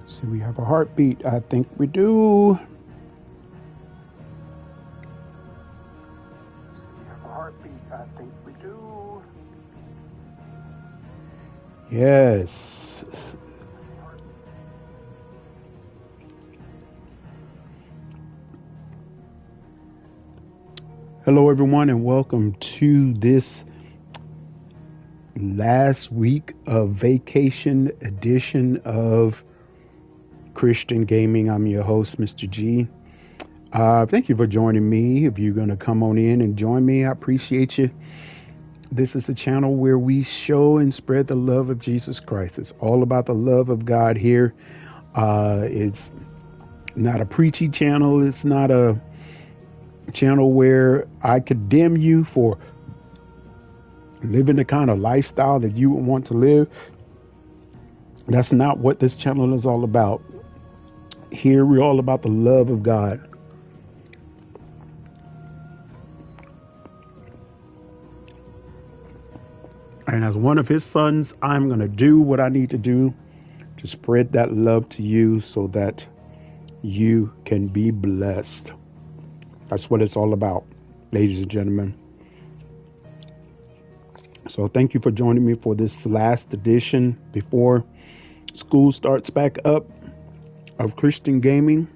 See, we have a heartbeat. I think we do. Yes. Hello, everyone, and welcome to this last week of vacation edition of Christian Gaming. I'm your host, Mr. G. Thank you for joining me. If you're going to come on in and join me, I appreciate you. This is a channel where we show and spread the love of Jesus Christ. It's all about the love of God here. It's not a preachy channel. It's not a channel where I condemn you for living the kind of lifestyle that you would want to live. That's not what this channel is all about. Here we're all about the love of God. And as one of his sons, I'm going to do what I need to do to spread that love to you so that you can be blessed. That's what it's all about, ladies and gentlemen. So thank you for joining me for this last edition before school starts back up of Christian Gaming.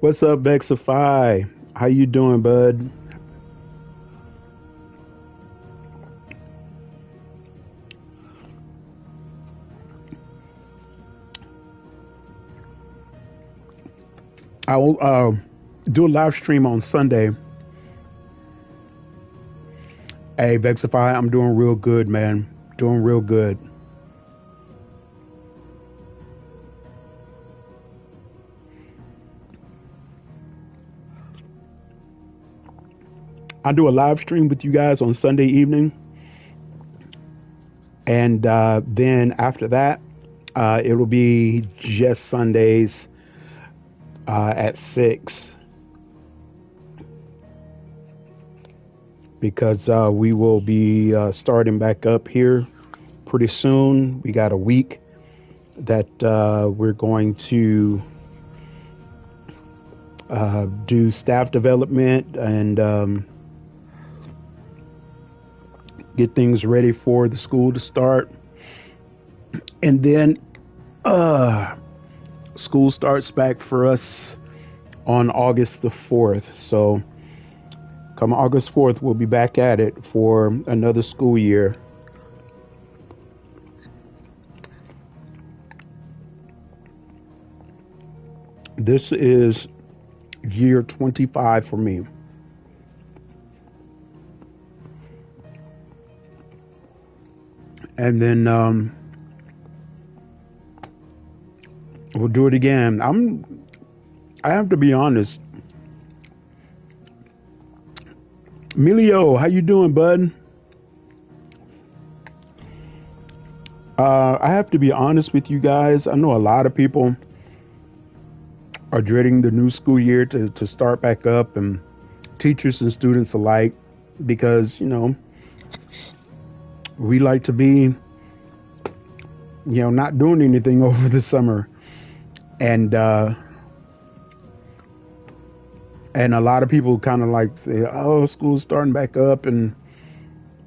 What's up, Vexify? How you doing, bud? I will do a live stream on Sunday. Hey, Vexify, I'm doing real good, man. Doing real good. I do a live stream with you guys on Sunday evening. And then after that, it'll be just Sundays at 6. Because we will be starting back up here pretty soon. We got a week that we're going to do staff development and get things ready for the school to start. And then school starts back for us on August the 4th. So come August 4th, we'll be back at it for another school year. This is year 25 for me. And then we'll do it again. I have to be honest. Emilio, how you doing, bud? I have to be honest with you guys. I know a lot of people are dreading the new school year to start back up, and teachers and students alike, because, you know, we like to be, not doing anything over the summer. And a lot of people kind of like say, oh, school's starting back up and,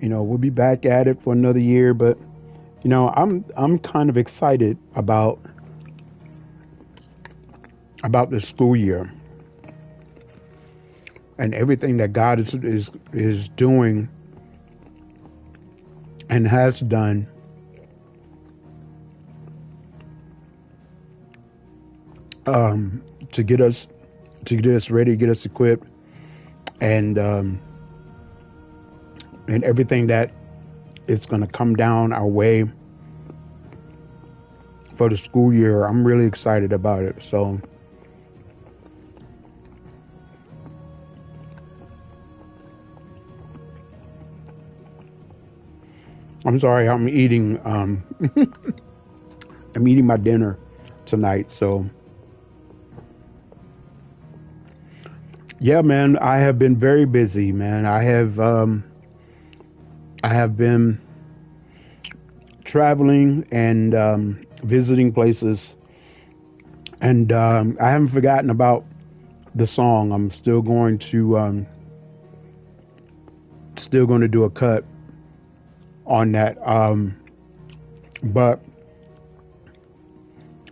we'll be back at it for another year. But, I'm kind of excited about the school year and everything that God is doing and has done to get us ready, get us equipped, and everything that is going to come down our way for the school year. I'm really excited about it. So I'm sorry, I'm eating I'm eating my dinner tonight. So yeah, man, I have been very busy, man. I have been traveling and visiting places, and I haven't forgotten about the song. I'm still going to do a cut on that. But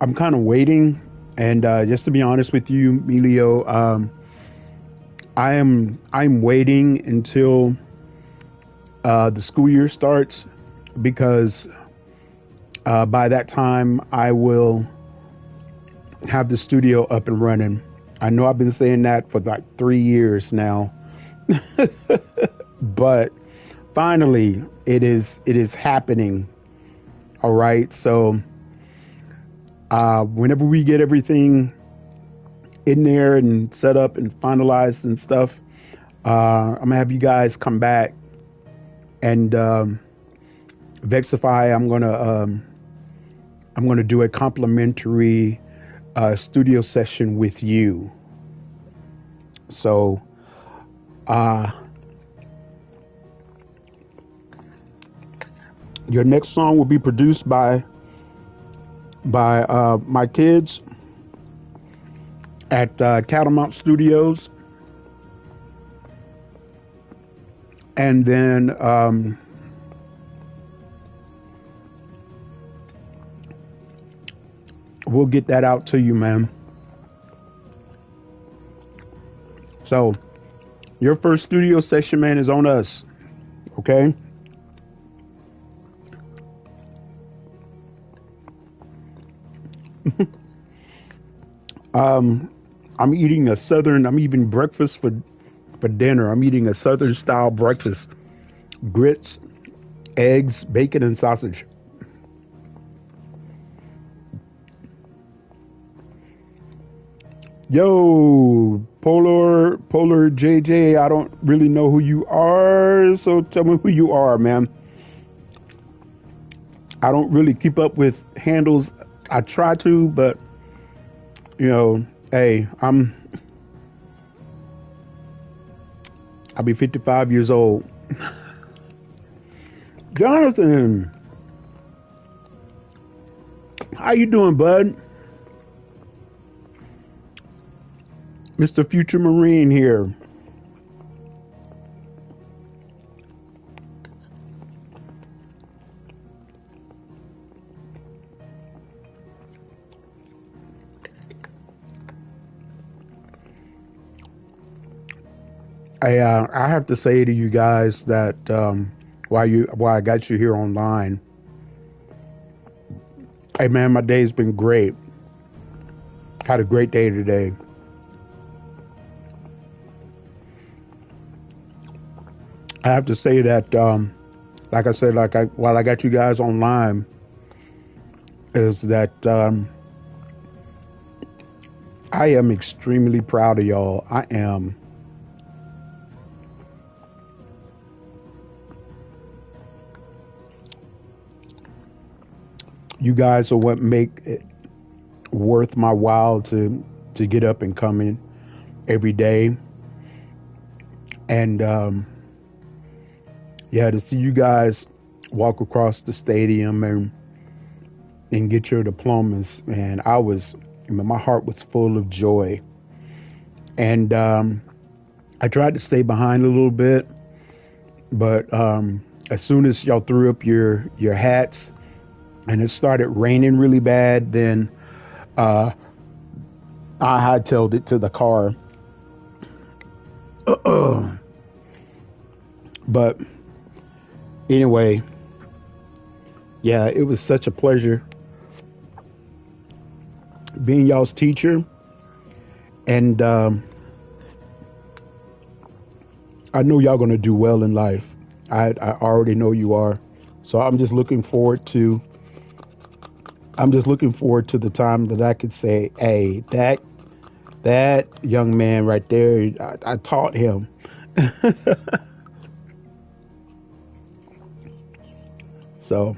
I'm kind of waiting, and just to be honest with you, Emilio, I'm waiting until the school year starts because by that time I will have the studio up and running. I know I've been saying that for like 3 years now, but finally it is happening. All right, so whenever we get everything in there and set up and finalized and stuff, I'm gonna have you guys come back and Vexify. I'm gonna do a complimentary studio session with you. So uh, your next song will be produced by my kids at Catamount Studios, and then we'll get that out to you, man. So your first studio session, man, is on us. Okay. um, I'm eating breakfast for dinner. I'm eating a Southern style breakfast: grits, eggs, bacon, and sausage. Yo, Polar JJ, I don't really know who you are, so tell me who you are, man. I don't really keep up with handles. I try to, but hey, I'll be 55 years old. Jonathan, how you doing, bud? Mr. Future Marine here. I have to say to you guys that why I got you here online. Hey man, my day's been great. Had a great day today. I have to say that, like I said, while I got you guys online, is that I am extremely proud of y'all. I am. You guys are what make it worth my while to get up and come in every day, and yeah, to see you guys walk across the stadium and get your diplomas, man, my heart was full of joy, and I tried to stay behind a little bit, but as soon as y'all threw up your hats and it started raining really bad, then I hightailed it to the car. But anyway, yeah, it was such a pleasure being y'all's teacher, and I know y'all gonna do well in life. I already know you are. So I'm just looking forward to the time that I could say, hey, that young man right there, I taught him. So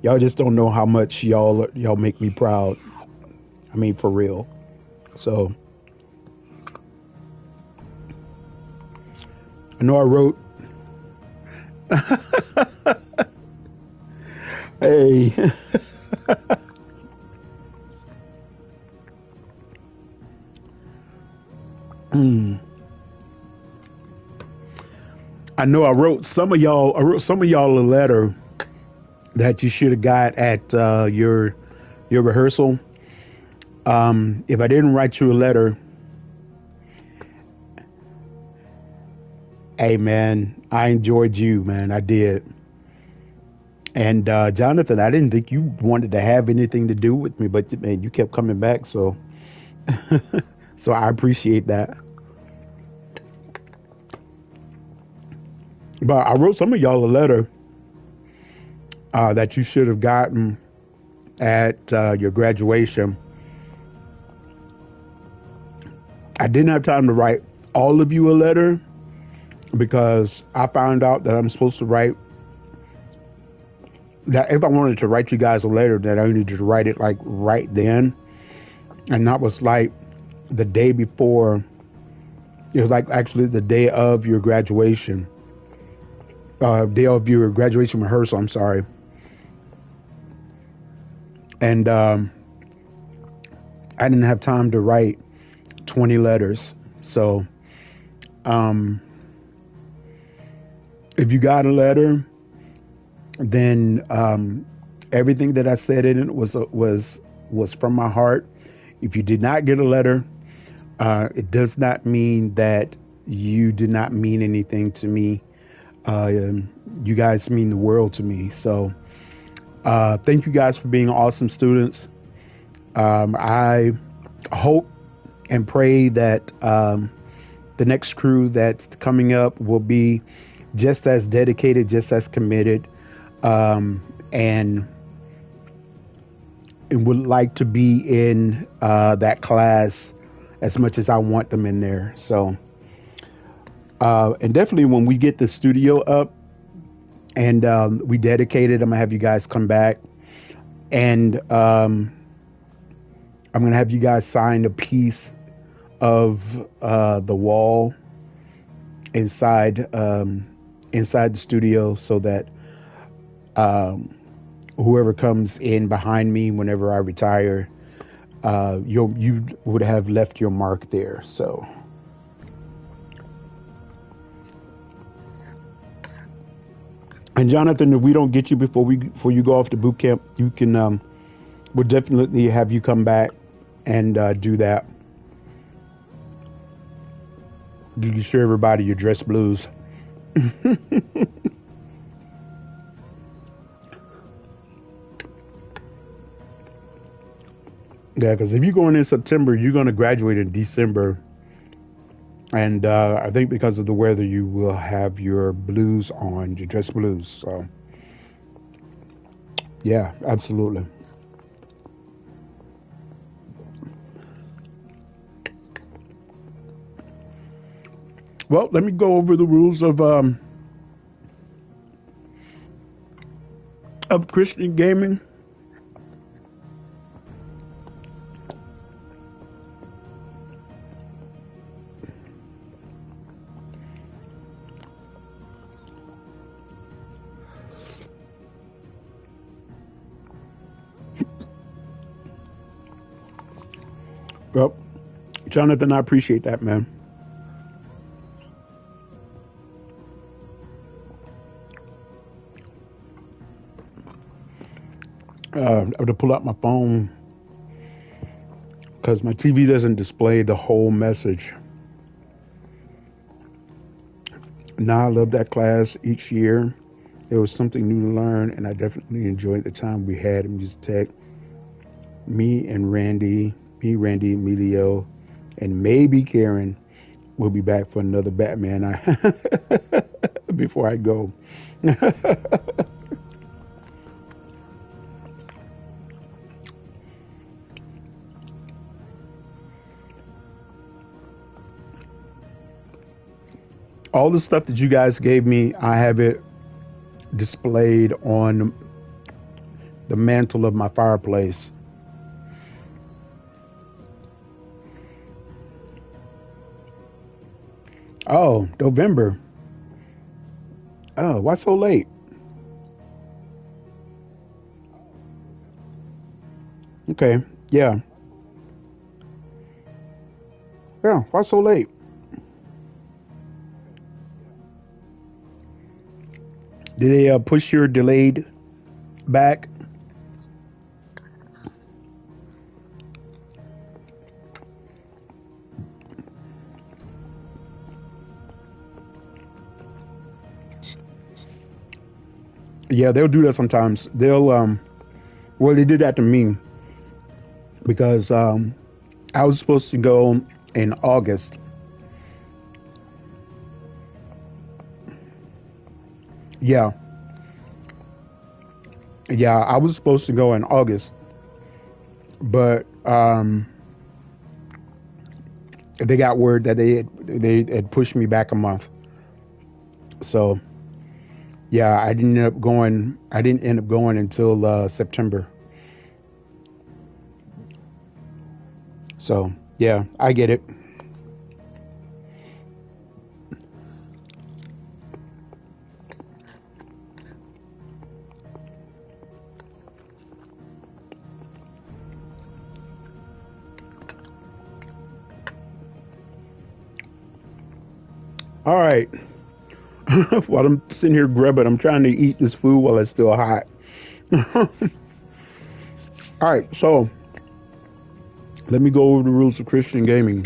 y'all just don't know how much y'all make me proud. I mean, for real. So I know I wrote. Hey. Hmm. I know I wrote some of y'all. I wrote some of y'all a letter that you should have got at your rehearsal. If I didn't write you a letter, hey man, I enjoyed you, man. I did. And Jonathan, I didn't think you wanted to have anything to do with me, but man, you kept coming back, so so I appreciate that. But I wrote some of y'all a letter that you should have gotten at your graduation. I didn't have time to write all of you a letter because I found out that I'm supposed to write that if I wanted to write you guys a letter, that I needed to write it like right then, and that was like the day before. It was like actually the day of your graduation, day of your graduation rehearsal. I'm sorry, and I didn't have time to write 20 letters. So, um, if you got a letter, then everything that I said in it was from my heart. If you did not get a letter, it does not mean that you did not mean anything to me. You guys mean the world to me. So thank you guys for being awesome students. I hope and pray that the next crew that's coming up will be just as dedicated, just as committed, and would like to be in that class as much as I want them in there. So, and definitely when we get the studio up and we dedicate it, I'm gonna have you guys come back, and I'm gonna have you guys sign a piece of the wall inside inside the studio, so that whoever comes in behind me whenever I retire, you would have left your mark there. So, and Jonathan, if we don't get you before you go off to boot camp, you can we'll definitely have you come back and do that. You can show everybody your dress blues. Yeah, because if you're going in September, you're going to graduate in December. And I think because of the weather, you will have your blues on, your dress blues. So, yeah, absolutely. Well, let me go over the rules of Christian gaming. Well, Jonathan, I appreciate that, man. I have to pull out my phone because my TV doesn't display the whole message. Now I love that class each year. There was something new to learn, and I definitely enjoyed the time we had in music tech. Me and Randy, Emilio, and maybe Karen will be back for another Batman. Before I go. All the stuff that you guys gave me, I have it displayed on the mantle of my fireplace. Oh, November. Oh, why so late? Okay. Yeah. Yeah. Why so late? Did they push your delayed back? Yeah, they'll do that sometimes. They'll well, they did that to me because I was supposed to go in August. Yeah, yeah, I was supposed to go in August, but they got word that they had pushed me back a month. So yeah, I didn't end up going. I didn't end up going until September. So yeah, I get it. All right. While I'm sitting here grubbing, I'm trying to eat this food while it's still hot. All right, so let me go over the rules of Christian gaming.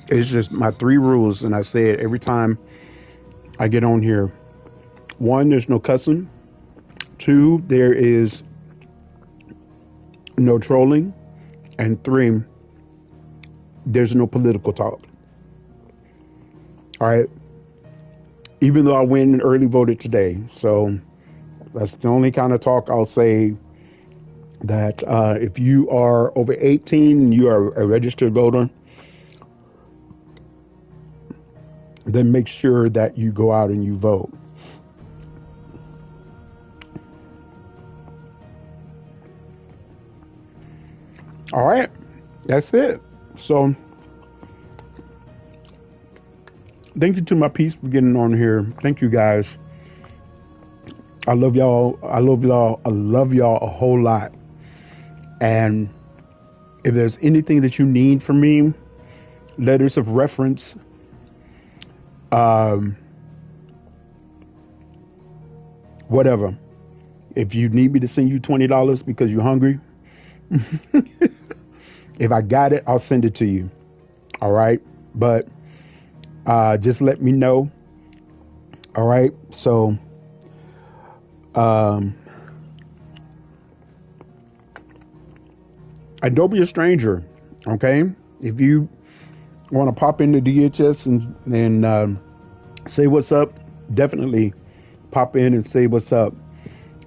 It's just my three rules, and I say it every time I get on here. One, there's no cussing. Two, there is no trolling. And three, there's no political talk. All right. Even though I went and early voted today. So that's the only kind of talk I'll say that if you are over 18 and you are a registered voter, then make sure that you go out and you vote. All right. That's it. So thank you to my peeps for getting on here. Thank you guys. I love y'all. I love y'all. I love y'all a whole lot. And if there's anything that you need from me, letters of reference, um, whatever. If you need me to send you $20 because you're hungry, if I got it, I'll send it to you. All right. But just let me know. All right. So, um, and don't be a stranger. Okay. If you want to pop into DHS and say what's up, definitely pop in and say what's up.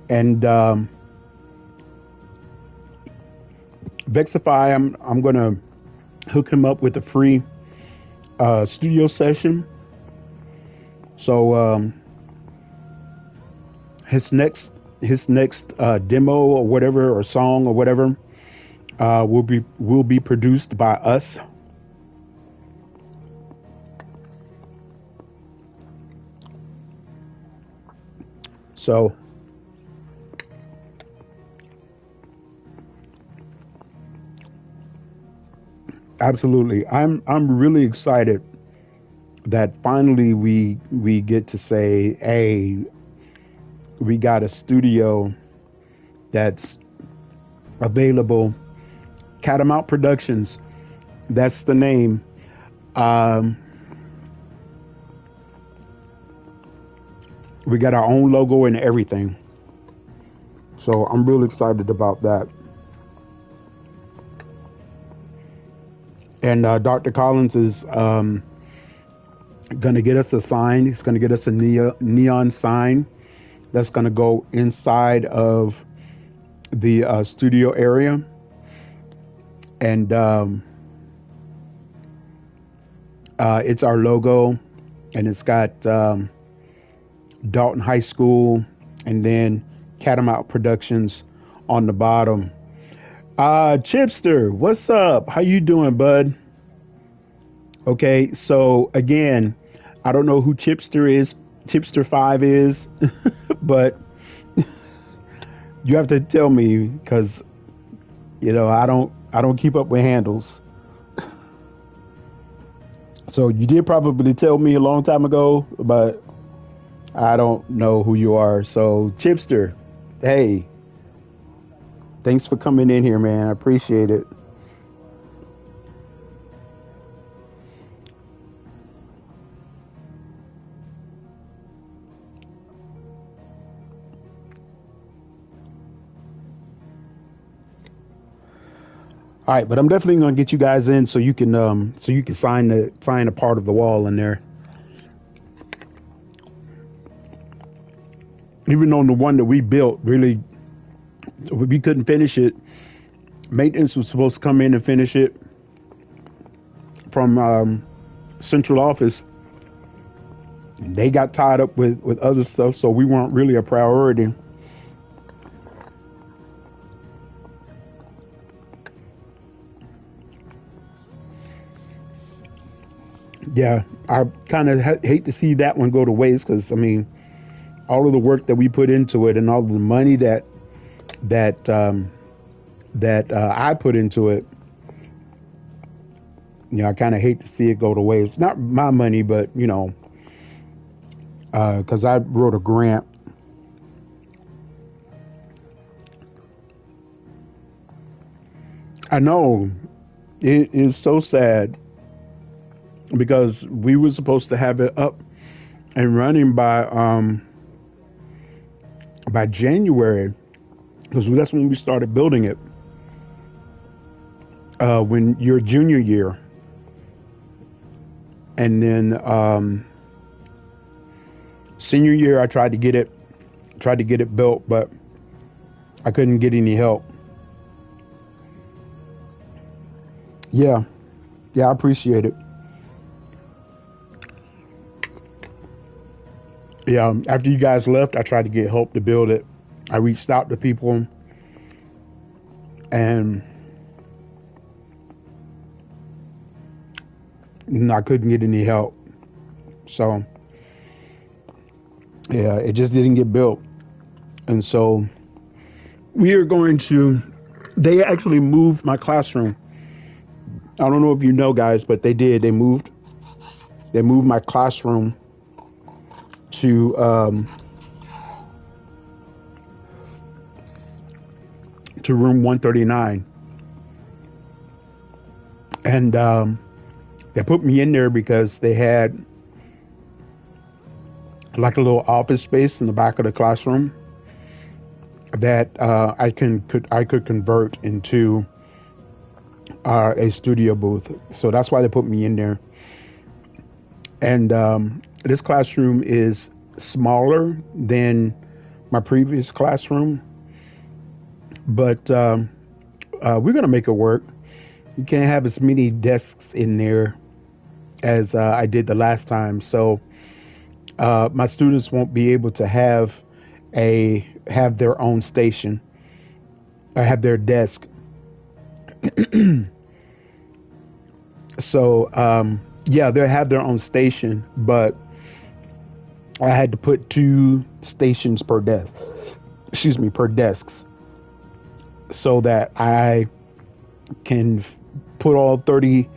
And Vexify, I'm gonna hook him up with a free studio session. So his next demo or whatever, or song or whatever, will be produced by us. So absolutely, I'm really excited that finally we get to say, hey, we got a studio that's available. Catamount Productions, that's the name. Um, we got our own logo and everything. So I'm really excited about that. And Dr. Collins is going to get us a sign. He's going to get us a neon sign that's going to go inside of the studio area. And it's our logo, and it's got Dalton High School, and then Catamount Productions on the bottom. Chipster, what's up? How you doing, bud? Okay, so again, I don't know who Chipster 5 is, but you have to tell me because I don't keep up with handles. So you did probably tell me a long time ago, but I don't know who you are. So Chipster, hey, thanks for coming in here, man. I appreciate it. All right, but I'm definitely gonna get you guys in so you can sign a part of the wall in there. Even on the one that we built, really we couldn't finish it. Maintenance was supposed to come in and finish it from central office. They got tied up with other stuff, so we weren't really a priority. Yeah, I kind of hate to see that one go to waste because I mean, all of the work that we put into it and all of the money that I put into it, I kind of hate to see it go to waste. Not my money, but because I wrote a grant. I know it is so sad because we were supposed to have it up and running by January because that's when we started building it. When your junior year, and then senior year, I tried to get it built, but I couldn't get any help. Yeah, yeah, I appreciate it. Yeah, after you guys left, I tried to get help to build it. I reached out to people, and I couldn't get any help. So, yeah, it just didn't get built. And so we are going to, they actually moved my classroom. I don't know if you know, guys, but they did. They moved my classroom to room 139, and they put me in there because they had like a little office space in the back of the classroom that I could convert into a studio booth. So that's why they put me in there. And this classroom is smaller than my previous classroom, but we're gonna make it work. You can't have as many desks in there as I did the last time, so my students won't be able to have their own station or have their desk. So yeah, they'll have their own station, but I had to put 2 stations per desk. Excuse me, per desks, so that I can put all 30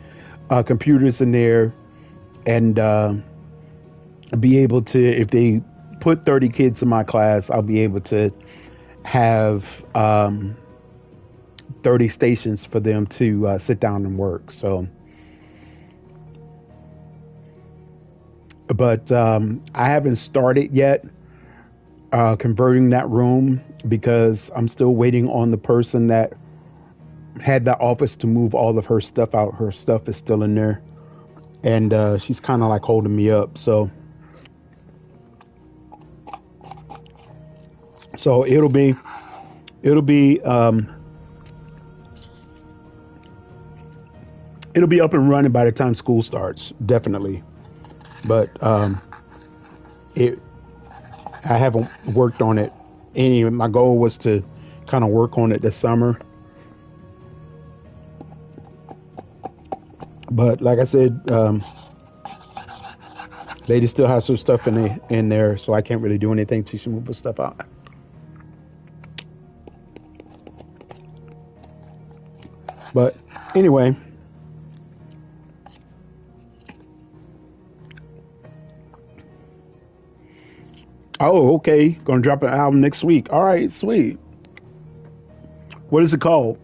computers in there and be able to, if they put 30 kids in my class, I'll be able to have 30 stations for them to sit down and work. So, but I haven't started yet converting that room because I'm still waiting on the person that had that office to move all of her stuff out. Her stuff is still in there, and she's kind of like holding me up. So it'll be it'll be up and running by the time school starts, definitely. But it I haven't worked on it any. My goal was to kind of work on it this summer, but like I said, lady still has some stuff in there, so I can't really do anything till she moves stuff out. But anyway, oh, okay, gonna drop an album next week. All right, sweet. What is it called?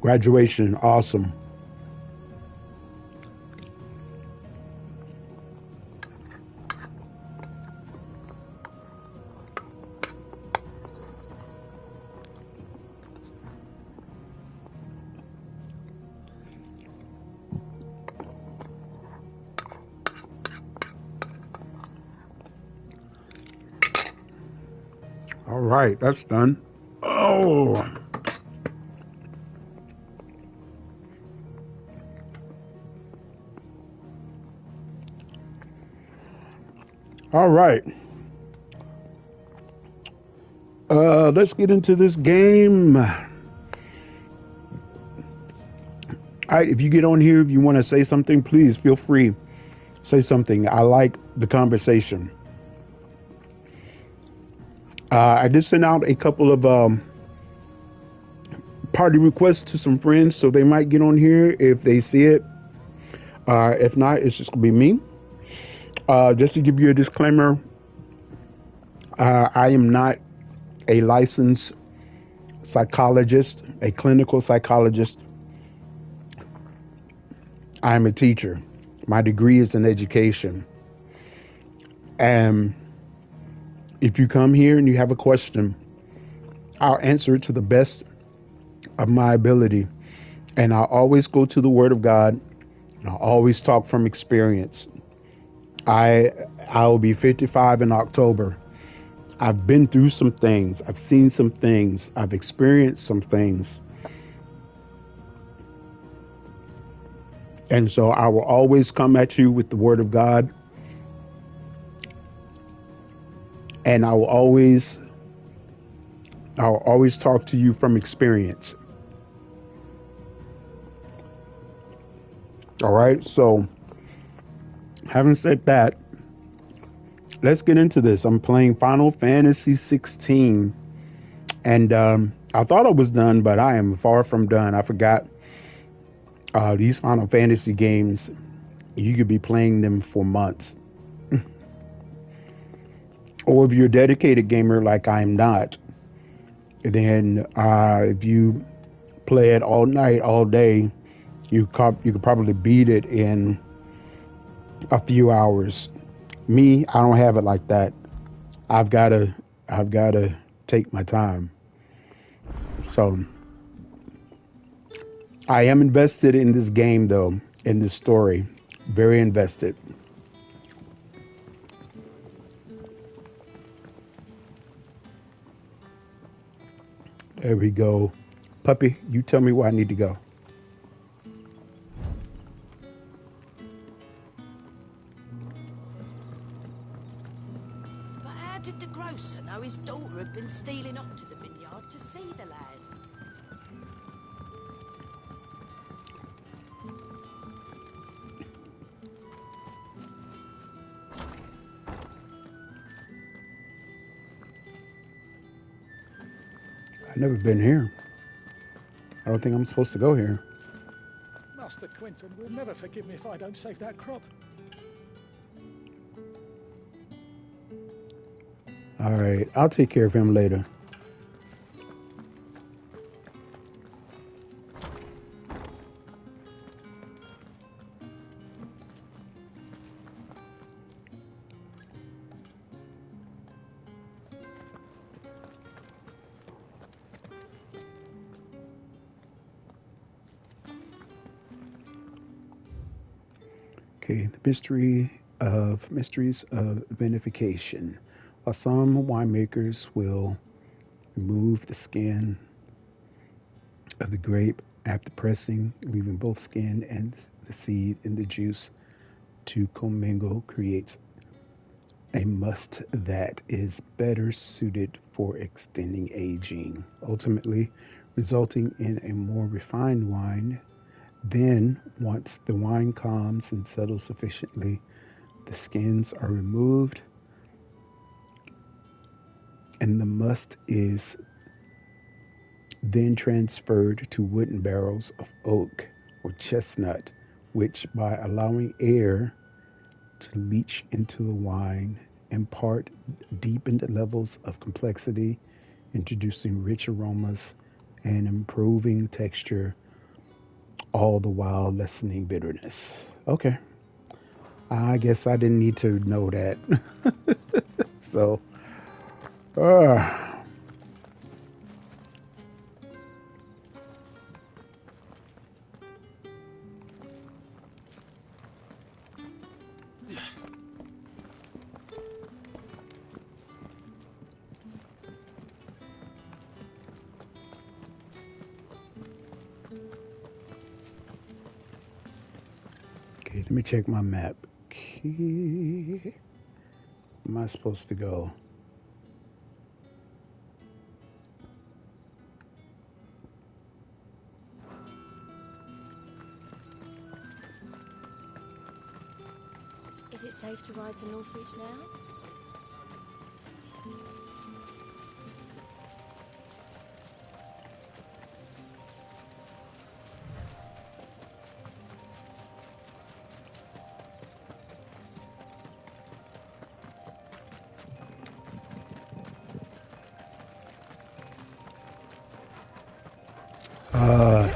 Graduation, awesome. All right, that's done. Oh, all right. Let's get into this game. All right, if you get on here, if you want to say something, please feel free. Say something. I like the conversation. I just sent out a couple of party requests to some friends, so they might get on here if they see it. If not, it's just gonna be me. Just to give you a disclaimer, I am not a licensed psychologist, a clinical psychologist. I am a teacher. My degree is in education. And if you come here and you have a question, I'll answer it to the best of my ability. And I'll always go to the Word of God. I'll always talk from experience. I'll be 55 in October. I've been through some things. I've seen some things. I've experienced some things. And so I will always come at you with the Word of God. And I'll always talk to you from experience. All right. So having said that, let's get into this. I'm playing Final Fantasy 16. And I thought I was done, but I am far from done. I forgot these Final Fantasy games, you could be playing them for months. Or if you're a dedicated gamer like I'm not, then if you play it all night, all day, you could probably beat it in a few hours. Me, I don't have it like that. I've gotta take my time. So I am invested in this game, though, in this story. Very invested. There we go. Puppy, you tell me where I need to go. But how did the grocer know his daughter had been stealing off to the vineyard to see the lad? I've never been here. I don't think I'm supposed to go here. Master Quinton will never forgive me if I don't save that crop. All right, I'll take care of him later. Okay, the mysteries of vinification. While some winemakers will remove the skin of the grape after pressing, leaving both skin and the seed in the juice to commingle, creates a must that is better suited for extending aging, ultimately resulting in a more refined wine. Then, once the wine calms and settles sufficiently, the skins are removed and the must is then transferred to wooden barrels of oak or chestnut, which, by allowing air to leach into the wine, impart deepened levels of complexity, introducing rich aromas and improving texture, all the while lessening bitterness. Okay, I guess I didn't need to know that. So, uh, okay, let me check my map. Okay, where am I supposed to go? Is it safe to ride to Northridge now? Uh,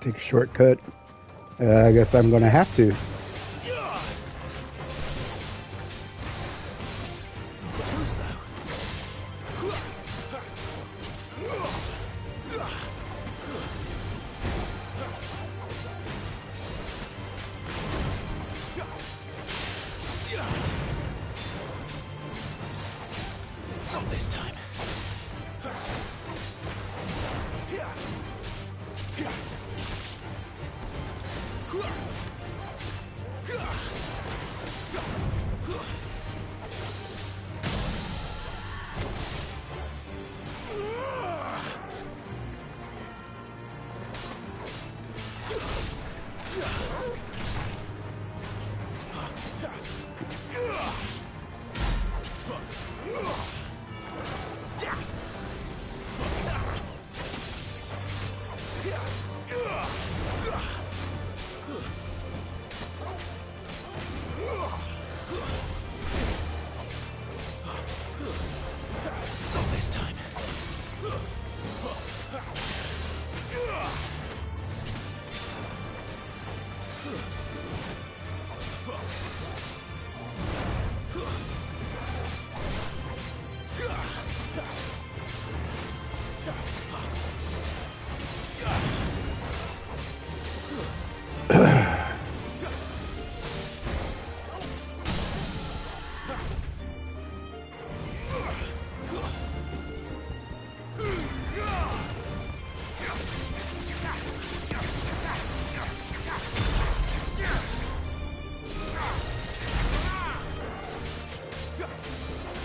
take a shortcut. I guess I'm gonna have to. Too slow. Not this time. Not this time.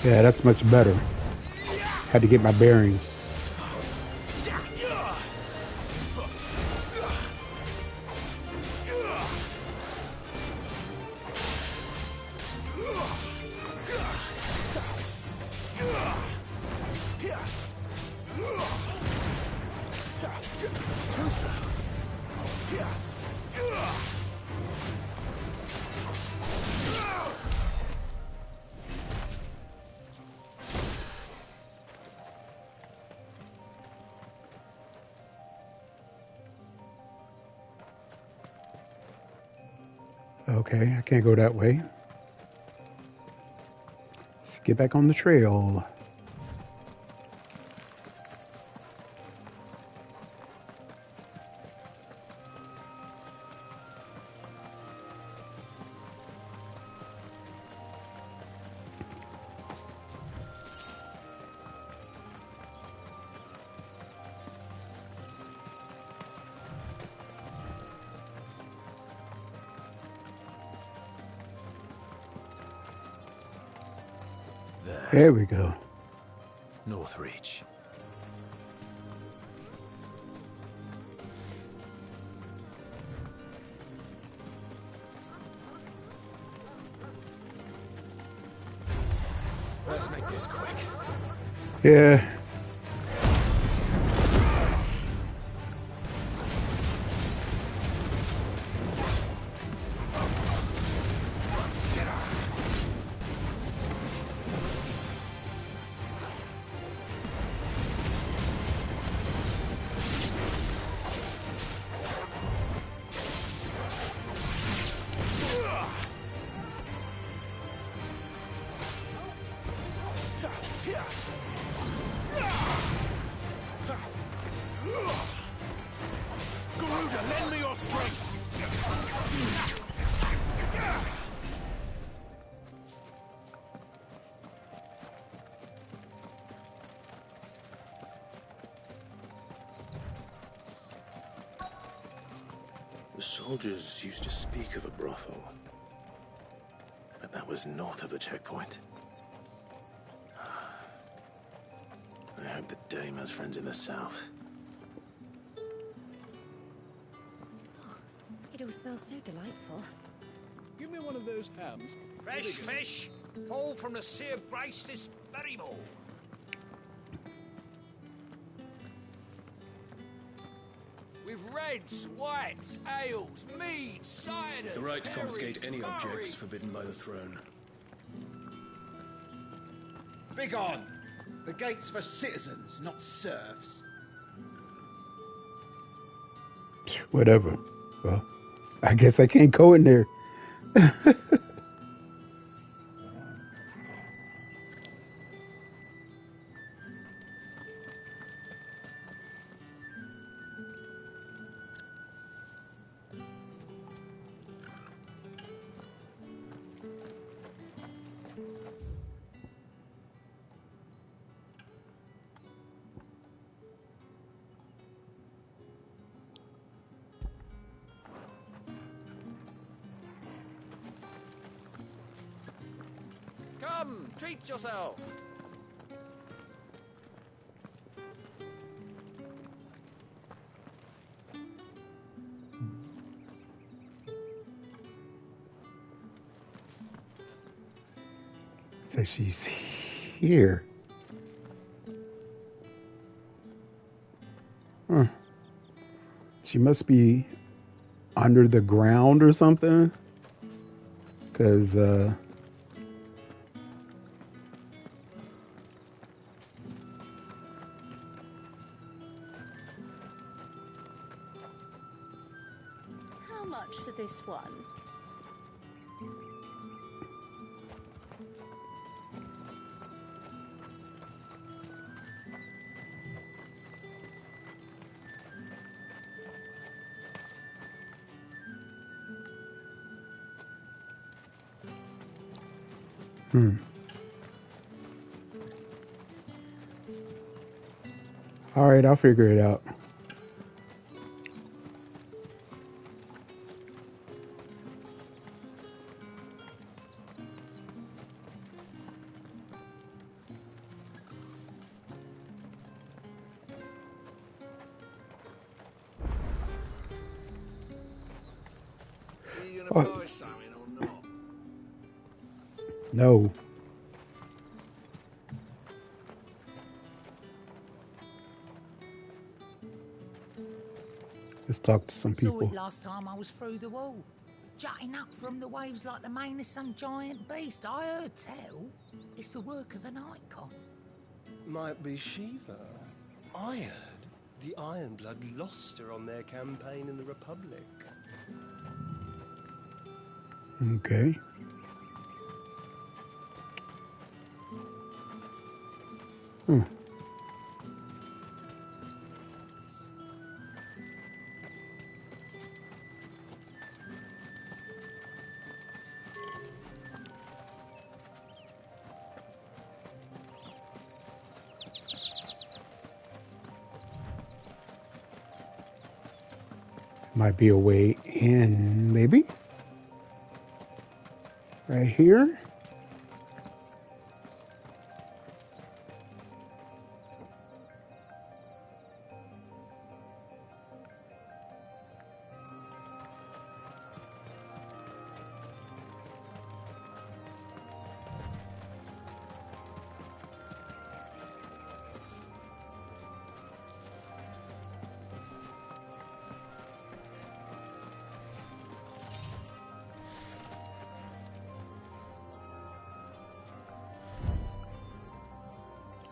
Yeah, that's much better. Had to get my bearings. Too slow. Okay, I can't go that way. Let's get back on the trail. There we go. Northreach. Let's make this quick. Yeah. Lend me your strength! The soldiers used to speak of a brothel, but that was north of the checkpoint. I hope the dame has friends in the south. It all smells so delightful. Give me one of those hams. Fresh fish, hauled from the Sea of Grace this very morning. With reds, whites, ales, meads, ciders, The right to perries, confiscate any objects murrays. forbidden by the throne. Begone! The gate's for citizens, not serfs. Whatever. Well, I guess I can't go in there. Come, treat yourself. So she's here. Huh. She must be under the ground or something. Because, How much for this one? All right, I'll figure it out. Are you gonna buy something or not? No. Let's talk to some Saw it people. last time I was through the wall. Jutting up from the waves like the mane of some giant beast. I heard tell. It's the work of an icon. Might be Shiva. I heard the Ironblood lost her on their campaign in the Republic. Okay. Hmm. Might be a way in, maybe? Right here?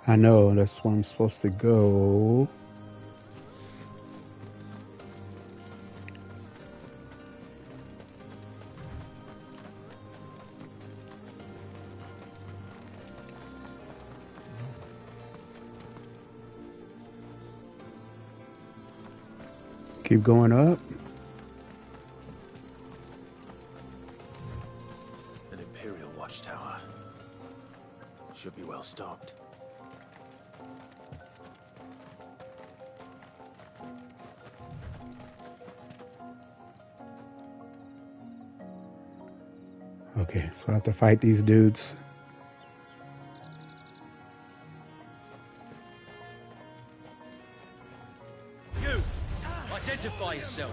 I know, that's where I'm supposed to go. Keep going up. An Imperial watchtower. Should be well stocked. Okay, so I have to fight these dudes. You! Identify yourself!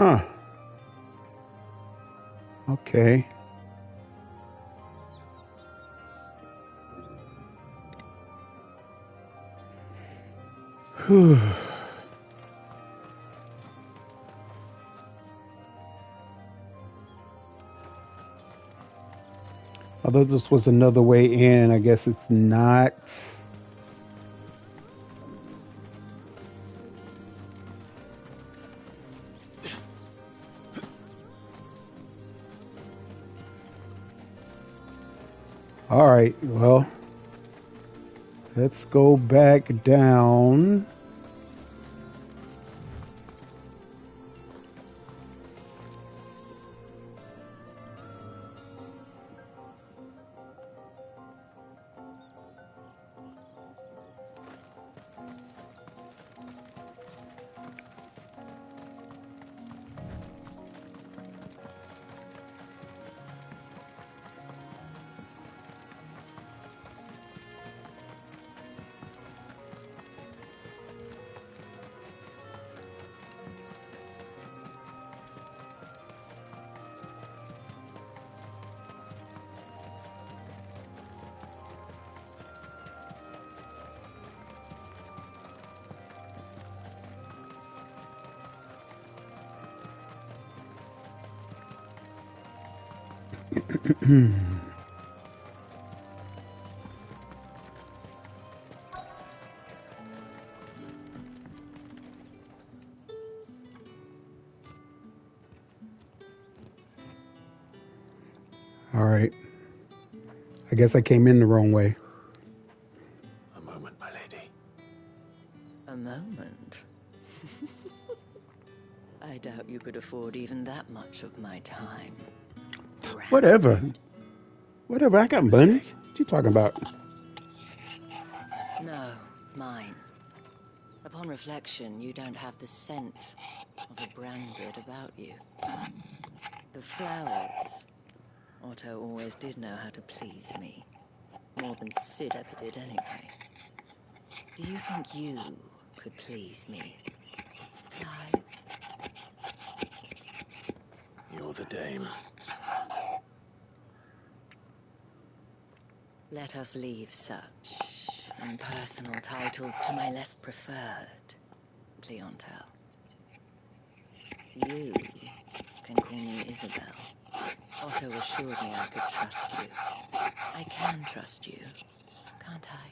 Huh. Okay. Whew. Although this was another way in, I guess it's not. All right, well, let's go back down. All right. I guess I came in the wrong way. A moment, my lady. A moment? I doubt you could afford even that much of my time. Whatever. Whatever. I got buns. What you talking about? No, mine. Upon reflection, you don't have the scent of a branded about you. The flowers. Otto always did know how to please me. More than Sid ever did anyway. Do you think you could please me, Clive? You're the dame. Let us leave such impersonal titles to my less preferred clientele. You can call me Isabel. Otto assured me I could trust you. I can trust you, can't I?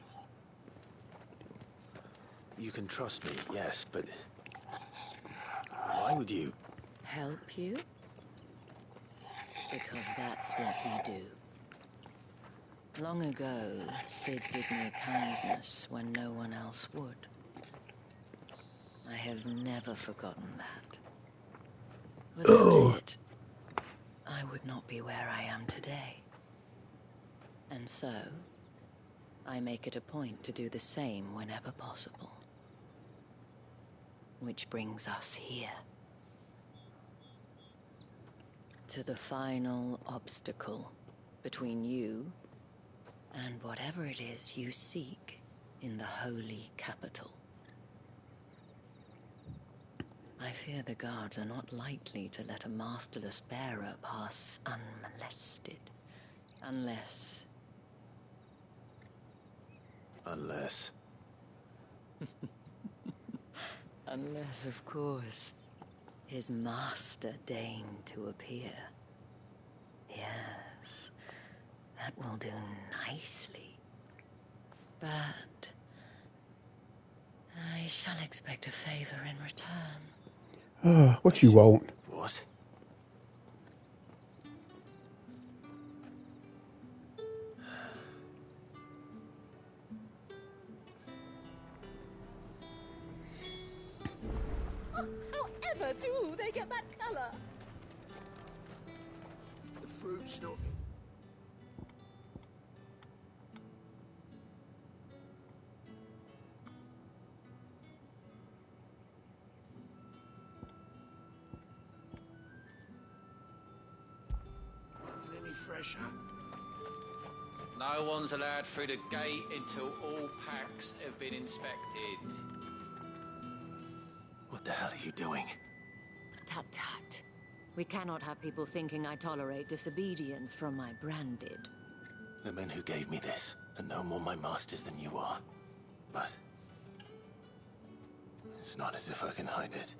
You can trust me, yes, but... why would you... Help you? Because that's what we do. Long ago, Sid did me a kindness when no one else would. I have never forgotten that. Without it, I would not be where I am today. And so, I make it a point to do the same whenever possible. Which brings us here. To the final obstacle between you and whatever it is you seek in the holy capital. I fear the guards are not likely to let a masterless bearer pass unmolested. Unless... Unless... Unless, of course, his master deigned to appear. Yes, that will do nicely. But... I shall expect a favor in return. What you want? What? However do they get that colour? The fruit's not... any fresher. No one's allowed through the gate until all packs have been inspected. What the hell are you doing? Tut tut. We cannot have people thinking I tolerate disobedience from my branded. The men who gave me this are no more my masters than you are. But... it's not as if I can hide it.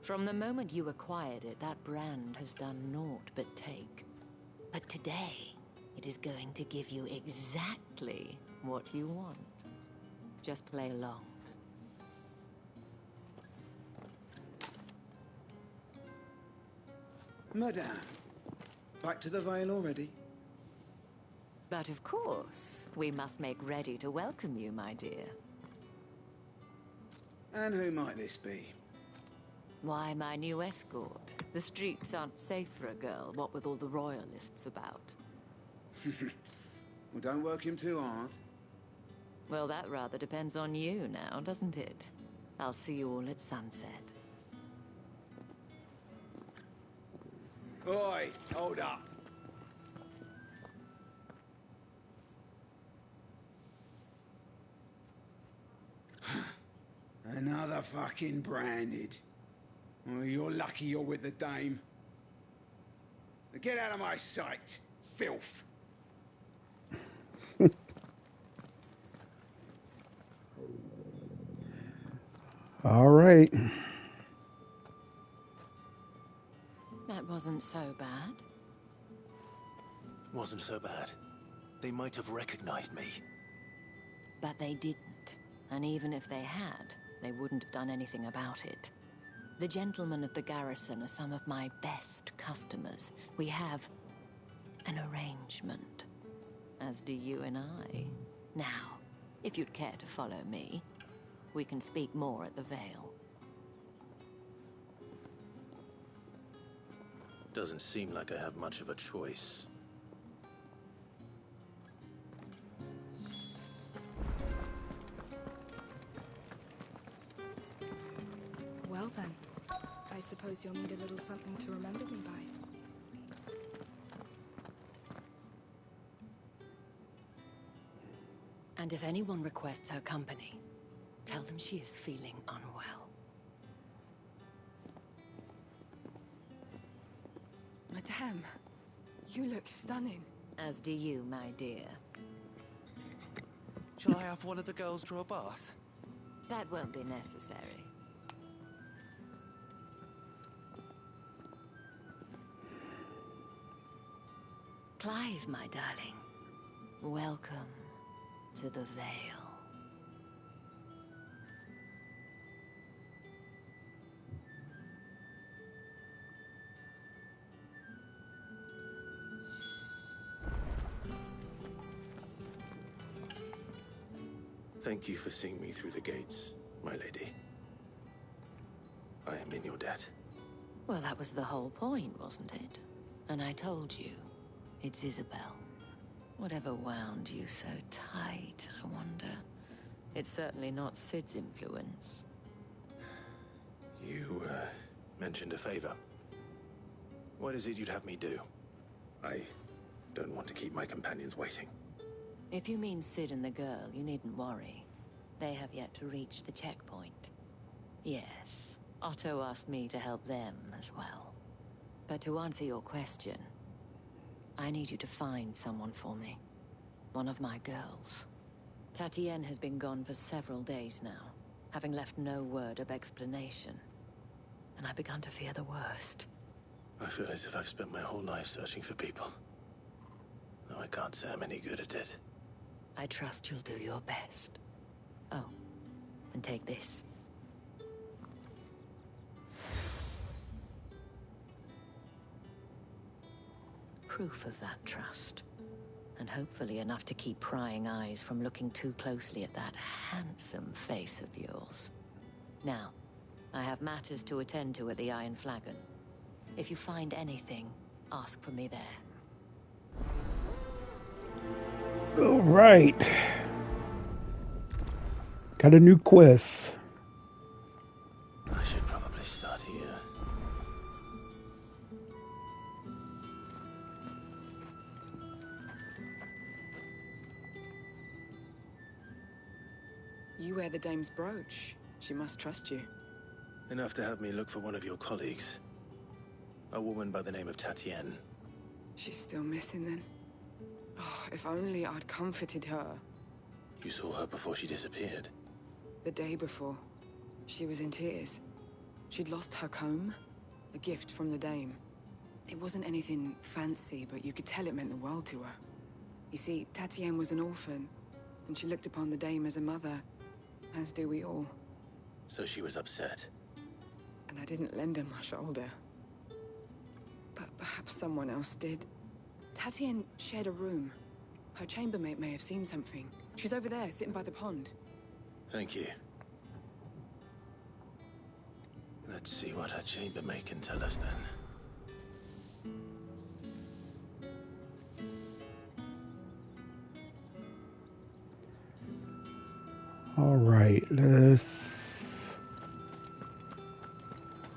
From the moment you acquired it, that brand has done naught but take. But today, it is going to give you exactly what you want. Just play along. Madame, back to the Vale already? But of course, we must make ready to welcome you, my dear. And who might this be? Why, my new escort. The streets aren't safe for a girl, what with all the royalists about. Well, don't work him too hard. Well, that rather depends on you now, doesn't it? I'll see you all at sunset. Oi, hold up. Another fucking branded. Oh, you're lucky you're with the dame. Get out of my sight, filth. All right. That wasn't so bad. wasn't so bad. They might have recognized me. But they didn't. And even if they had, they wouldn't have done anything about it. The gentlemen of the garrison are some of my best customers. We have an arrangement, as do you and I. Now, if you'd care to follow me, we can speak more at the Vale. Doesn't seem like I have much of a choice. Well then, I suppose you'll need a little something to remember me by. And if anyone requests her company, tell them she is feeling unwell. Madame, you look stunning. As do you, my dear. Shall I have one of the girls draw a bath? That won't be necessary. Clive, my darling. Welcome to the Vale. Thank you for seeing me through the gates, my lady. I am in your debt. Well, that was the whole point, wasn't it? And I told you, it's Isabel. Whatever wound you so tight, I wonder. It's certainly not Sid's influence. You, mentioned a favor. What is it you'd have me do? I don't want to keep my companions waiting. If you mean Sid and the girl, you needn't worry. They have yet to reach the checkpoint. Yes, Otto asked me to help them as well. But to answer your question, I need you to find someone for me. One of my girls. Tatienne has been gone for several days now, having left no word of explanation. And I've begun to fear the worst. I feel as if I've spent my whole life searching for people. Though I can't say I'm any good at it. I trust you'll do your best. Oh, and take this. Proof of that trust. And hopefully enough to keep prying eyes from looking too closely at that handsome face of yours. Now, I have matters to attend to at the Iron Flagon. If you find anything, ask for me there. All right. Got a new quest. I should probably start here. You wear the dame's brooch. She must trust you. Enough to have me look for one of your colleagues. A woman by the name of Tatienne. She's still missing then. Oh, if only I'd comforted her. You saw her before she disappeared? The day before. She was in tears. She'd lost her comb. A gift from the dame. It wasn't anything fancy, but you could tell it meant the world to her. You see, Tatienne was an orphan, and she looked upon the dame as a mother, as do we all. So she was upset. And I didn't lend her my shoulder. But perhaps someone else did. Tatienne shared a room. Her chambermaid may have seen something. She's over there, sitting by the pond. Thank you. Let's see what her chambermaid can tell us then. All right, let's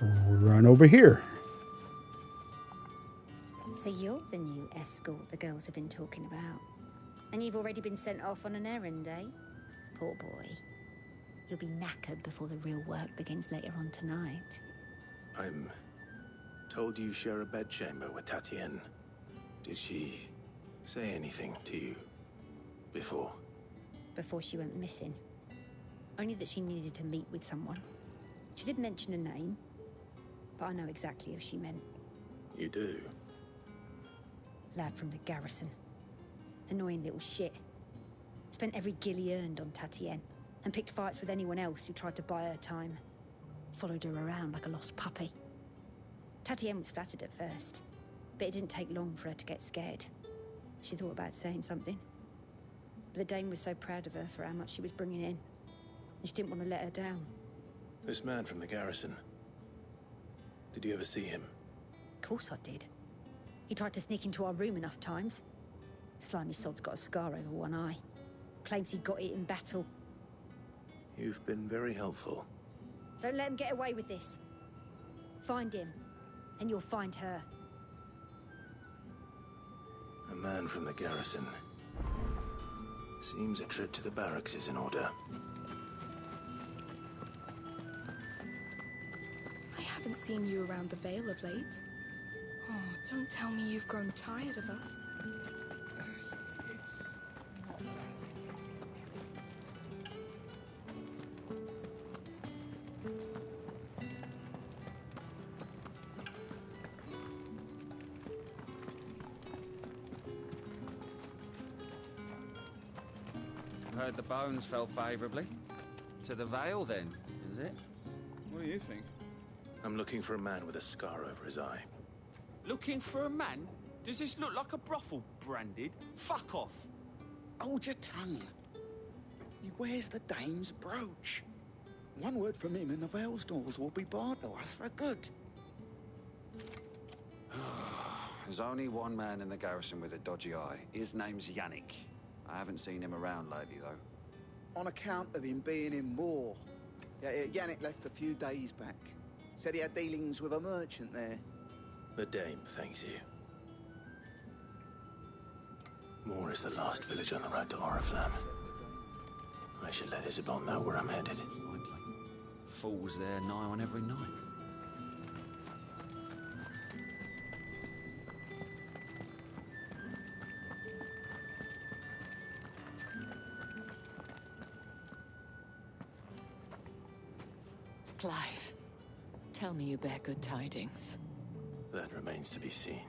run over here. So you're the new escort the girls have been talking about. And you've already been sent off on an errand, eh? Poor boy. You'll be knackered before the real work begins later on tonight. I'm told you share a bedchamber with Tatienne. Did she say anything to you before? Before she went missing. Only that she needed to meet with someone. She did mention a name, but I know exactly who she meant. You do? Lad from the garrison. Annoying little shit. Spent every gil he earned on Tatienne, and picked fights with anyone else who tried to buy her time. Followed her around like a lost puppy. Tatienne was flattered at first, but it didn't take long for her to get scared. She thought about saying something. But the dame was so proud of her for how much she was bringing in, and she didn't want to let her down. This man from the garrison. Did you ever see him? Of course I did. He tried to sneak into our room enough times. Slimy sod's got a scar over one eye. Claims he got it in battle. You've been very helpful. Don't let him get away with this. Find him, and you'll find her. A man from the garrison. Seems a trip to the barracks is in order. I haven't seen you around the Vale of late. Oh, don't tell me you've grown tired of us. It's not Heard the bones fell favourably. To the Vale, then, is it? What do you think? I'm looking for a man with a scar over his eye. Looking for a man? Does this look like a brothel, Branded? Fuck off! Hold your tongue. He wears the dame's brooch. One word from him and the Vale's doors will be barred to us for good. There's only one man in the garrison with a dodgy eye. His name's Yannick. I haven't seen him around lately, though. On account of him being in Moor. Yannick left a few days back. Said he had dealings with a merchant there. The dame thanks you. Moor is the last village on the road to Oriflamme. I should let Isabel know where I'm headed. Fools there nigh on every night. Clive, tell me you bear good tidings. That remains to be seen.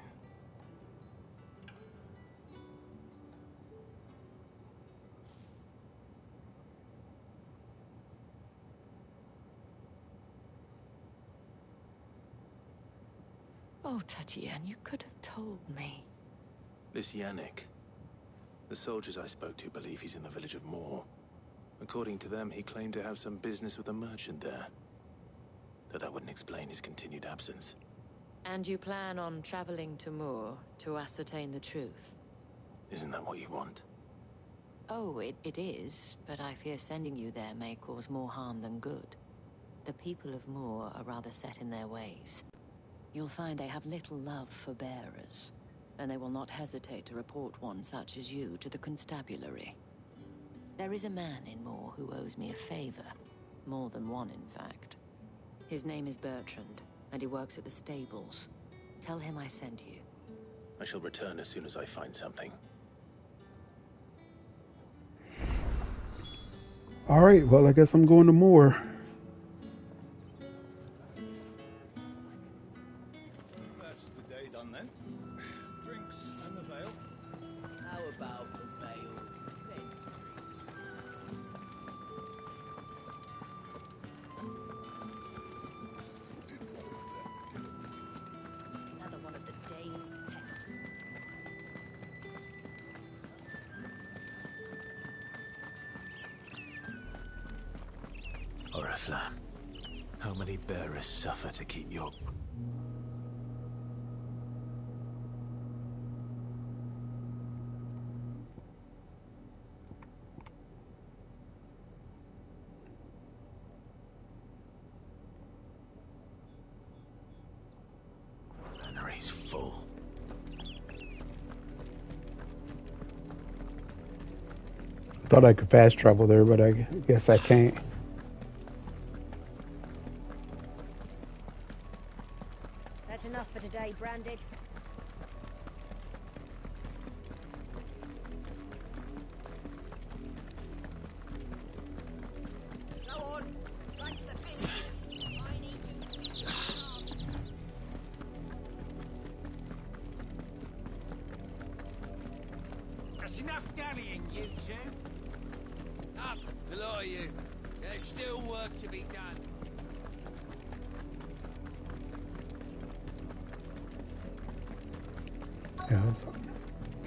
Oh, Tatienne, you could have told me. This Yannick. The soldiers I spoke to believe he's in the village of Moor. According to them, he claimed to have some business with a merchant there. Though that wouldn't explain his continued absence. And you plan on traveling to Moor to ascertain the truth? Isn't that what you want? Oh, it is, but I fear sending you there may cause more harm than good. The people of Moor are rather set in their ways. You'll find they have little love for bearers, and they will not hesitate to report one such as you to the constabulary. There is a man in Moor who owes me a favor. More than one, in fact. His name is Bertrand, and he works at the stables. Tell him I sent you. I shall return as soon as I find something. All right, well, I guess I'm going to Moor. That's the day done then. Drinks and the Vale. How about the Vale? Another one of the dame's pets. Oriflamme. How many bearers suffer to keep your... Granary's full. Thought I could fast travel there, but I guess I can't. That's enough for today, Branded. Go on. Right to the fence. I need you. It's enough dallying, you two. Up, the lot of you. There's still work to be done. Yeah.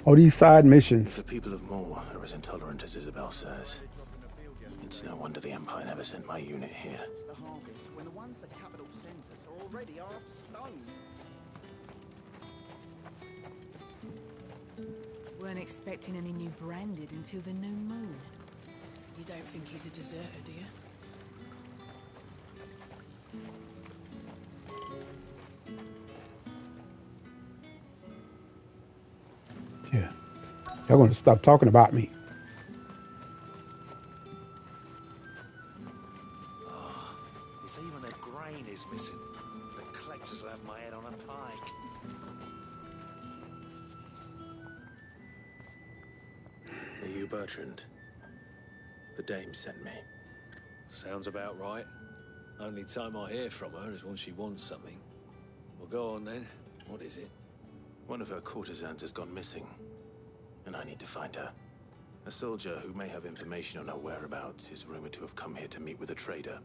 Oh, these side missions. If the people of Moor are as intolerant as Isabel says, it's no wonder the Empire never sent my unit here. The harvest, when the ones the capital sends us are already half stoned. Weren't expecting any new branded until the new moon. You don't think he's a deserter, do you? Yeah. Y'all gonna stop talking about me. If even a grain is missing, the collectors will have my head on a pike. Are you Bertrand? The dame sent me. Sounds about right. Only time I hear from her is when she wants something. Well, go on then. What is it? One of her courtesans has gone missing, and I need to find her. A soldier who may have information on her whereabouts is rumored to have come here to meet with a trader.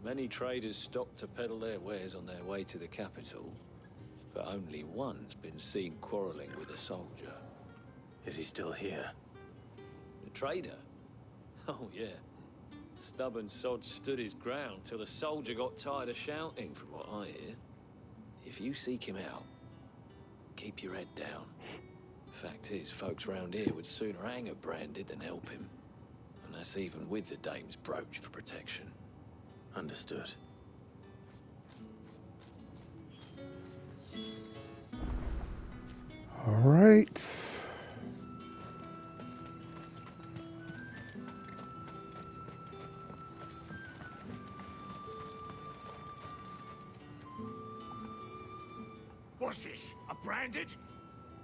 Many traders stop to peddle their wares on their way to the capital, but only one's been seen quarreling with a soldier. Is he still here? The trader? Oh, yeah. Stubborn sod stood his ground till the soldier got tired of shouting, from what I hear. If you seek him out, keep your head down. Fact is, folks round here would sooner hang a branded than help him. And that's even with the dame's brooch for protection. Understood. All right. What's this? A branded?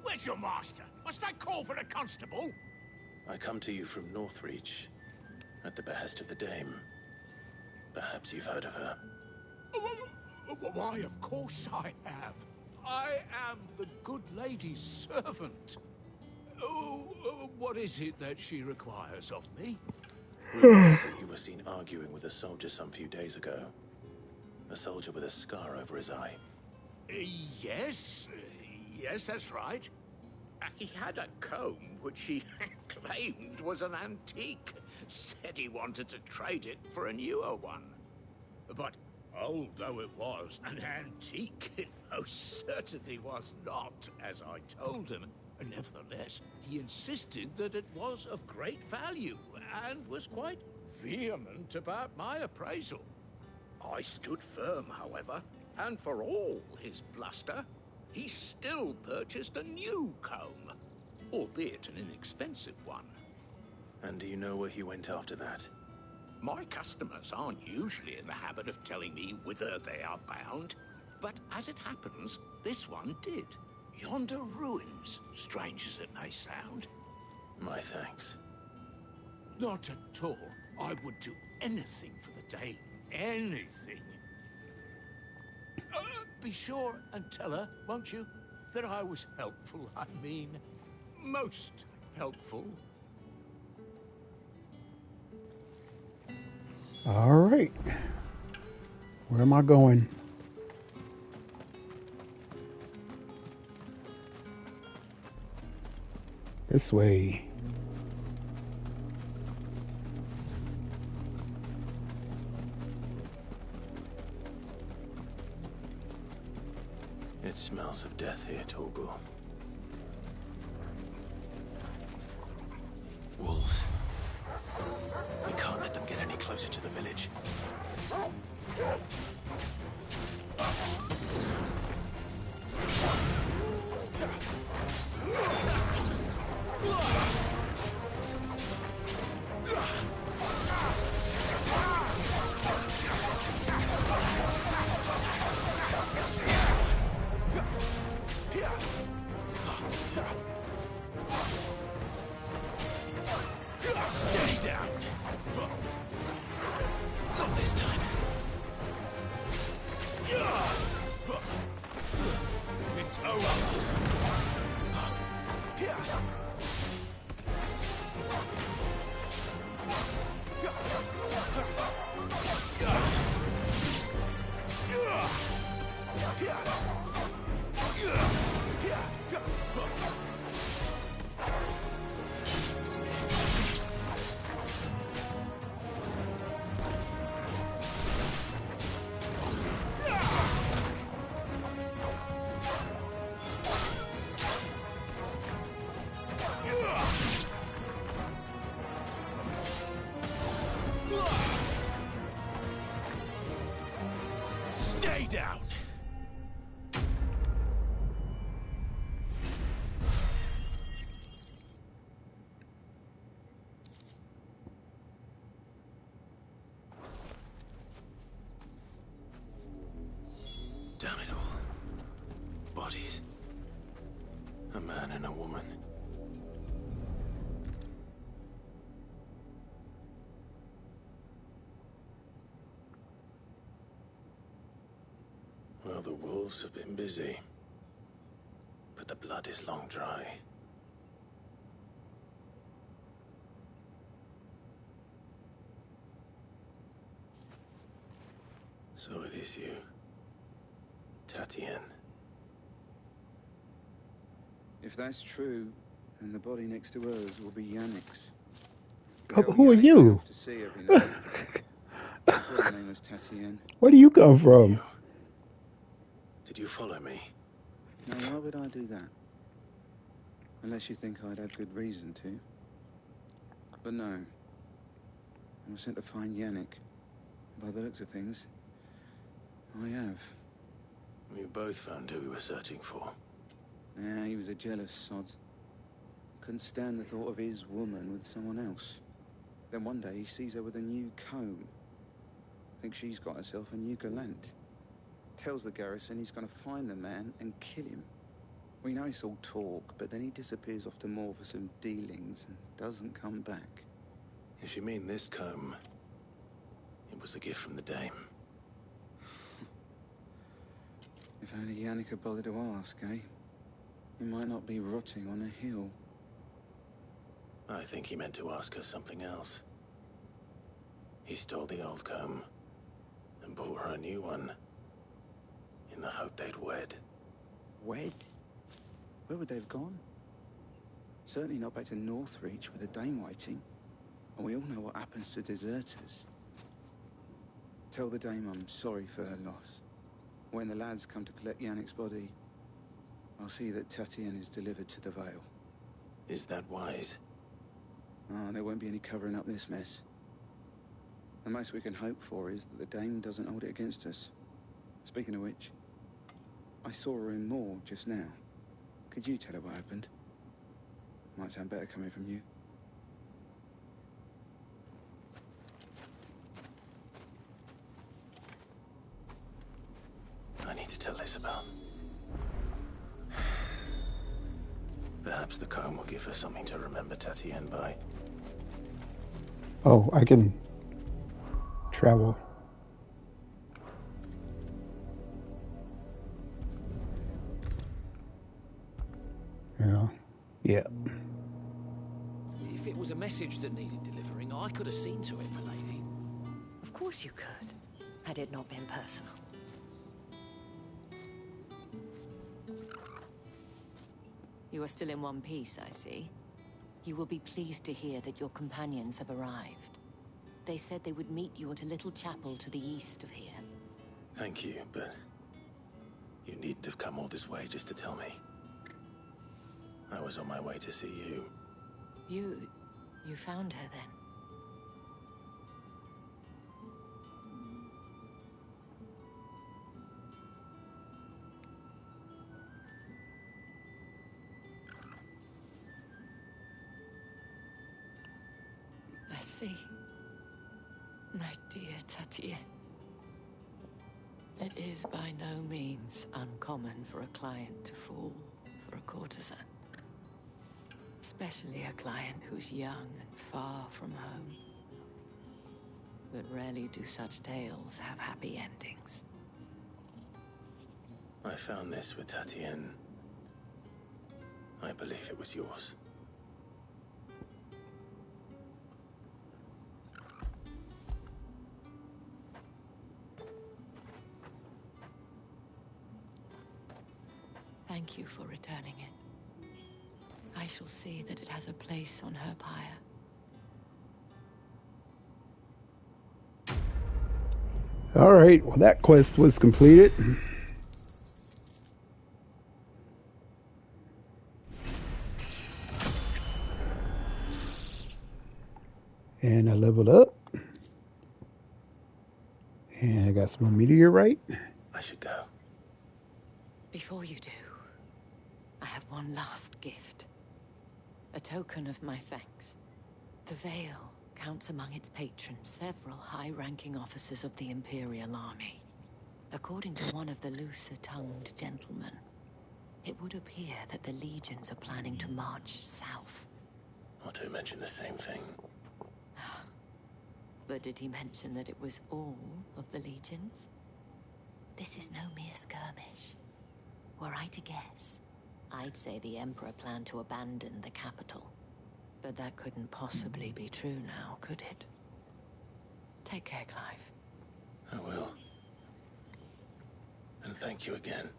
Where's your master? Must I call for a constable? I come to you from Northreach, at the behest of the dame. Perhaps you've heard of her. Why, of course I have. I am the good lady's servant. What is it that she requires of me? Rumors that you were seen arguing with a soldier some few days ago. A soldier with a scar over his eye. Yes, that's right. He had a comb which he claimed was an antique. Said he wanted to trade it for a newer one. But old though it was, an antique it most certainly was not, as I told him. Nevertheless, he insisted that it was of great value, and was quite vehement about my appraisal. I stood firm, however, and for all his bluster, he still purchased a new comb, albeit an inexpensive one. And do you know where he went after that? My customers aren't usually in the habit of telling me whither they are bound, but as it happens, this one did. Yonder ruins, strange as it may sound. My thanks. Not at all. I would do anything for the dame. Anything. Be sure and tell her, won't you, that I was helpful. I mean, most helpful. All right. Where am I going? This way. It smells of death here, Torgal. Wolves. We can't let them get any closer to the village. down. Damn it all. Bodies. A man and a woman. Well, the wolves have been busy. But the blood is long dry. So it is you. Tatienne. If that's true, then the body next to hers will be Yannick's. Who are you? To see every night. I thought her name was Tatienne. Where do you come from? Did you follow me? Now, why would I do that? Unless you think I'd have good reason to. But no. I was sent to find Yannick. By the looks of things, I have. We both found who we were searching for. Yeah, he was a jealous sod. Couldn't stand the thought of his woman with someone else. Then one day he sees her with a new comb. Thinks she's got herself a new gallant. Tells the garrison he's gonna find the man and kill him. We know it's all talk, but then he disappears off to Moor for some dealings and doesn't come back. If you mean this comb, it was a gift from the dame. If only Yannick had bothered to ask, eh? He might not be rotting on a hill. I think he meant to ask her something else. He stole the old comb and bought her a new one in the hope they'd wed. Wed? Where would they have gone? Certainly not back to Northreach with a dame waiting. And we all know what happens to deserters. Tell the dame I'm sorry for her loss. When the lads come to collect Yannick's body, I'll see that Tatienne is delivered to the Vale. Is that wise? Oh, there won't be any covering up this mess. The most we can hope for is that the dame doesn't hold it against us. Speaking of which, I saw her in Moor just now. Could you tell her what happened? Might sound better coming from you. I need to tell Isabel. Perhaps the comb will give her something to remember Tatienne by. Oh, I can travel. Yeah. Yeah. If it was a message that needed delivering, I could have seen to it, milady. Of course you could, had it not been personal. You are still in one piece, I see. You will be pleased to hear that your companions have arrived. They said they would meet you at a little chapel to the east of here. Thank you, but you needn't have come all this way just to tell me. I was on my way to see you. You found her then? I see. My dear Tatienne. It is by no means uncommon for a client to fall for a courtesan. Especially a client who's young and far from home. But rarely do such tales have happy endings. I found this with Tatienne. I believe it was yours. Thank you for returning it. I shall see that it has a place on her pyre. All right. Well, that quest was completed. And I leveled up. And I got some meteorite. I should go. Before you do, I have one last gift. A token of my thanks. The Vale counts among its patrons several high-ranking officers of the Imperial Army. According to one of the looser-tongued gentlemen, it would appear that the legions are planning to march south. Not to mention the same thing. But did he mention that it was all of the legions? This is no mere skirmish. Were I to guess, I'd say the Emperor planned to abandon the capital. But that couldn't possibly be true now, could it? Take care, Clive. I will. And thank you again.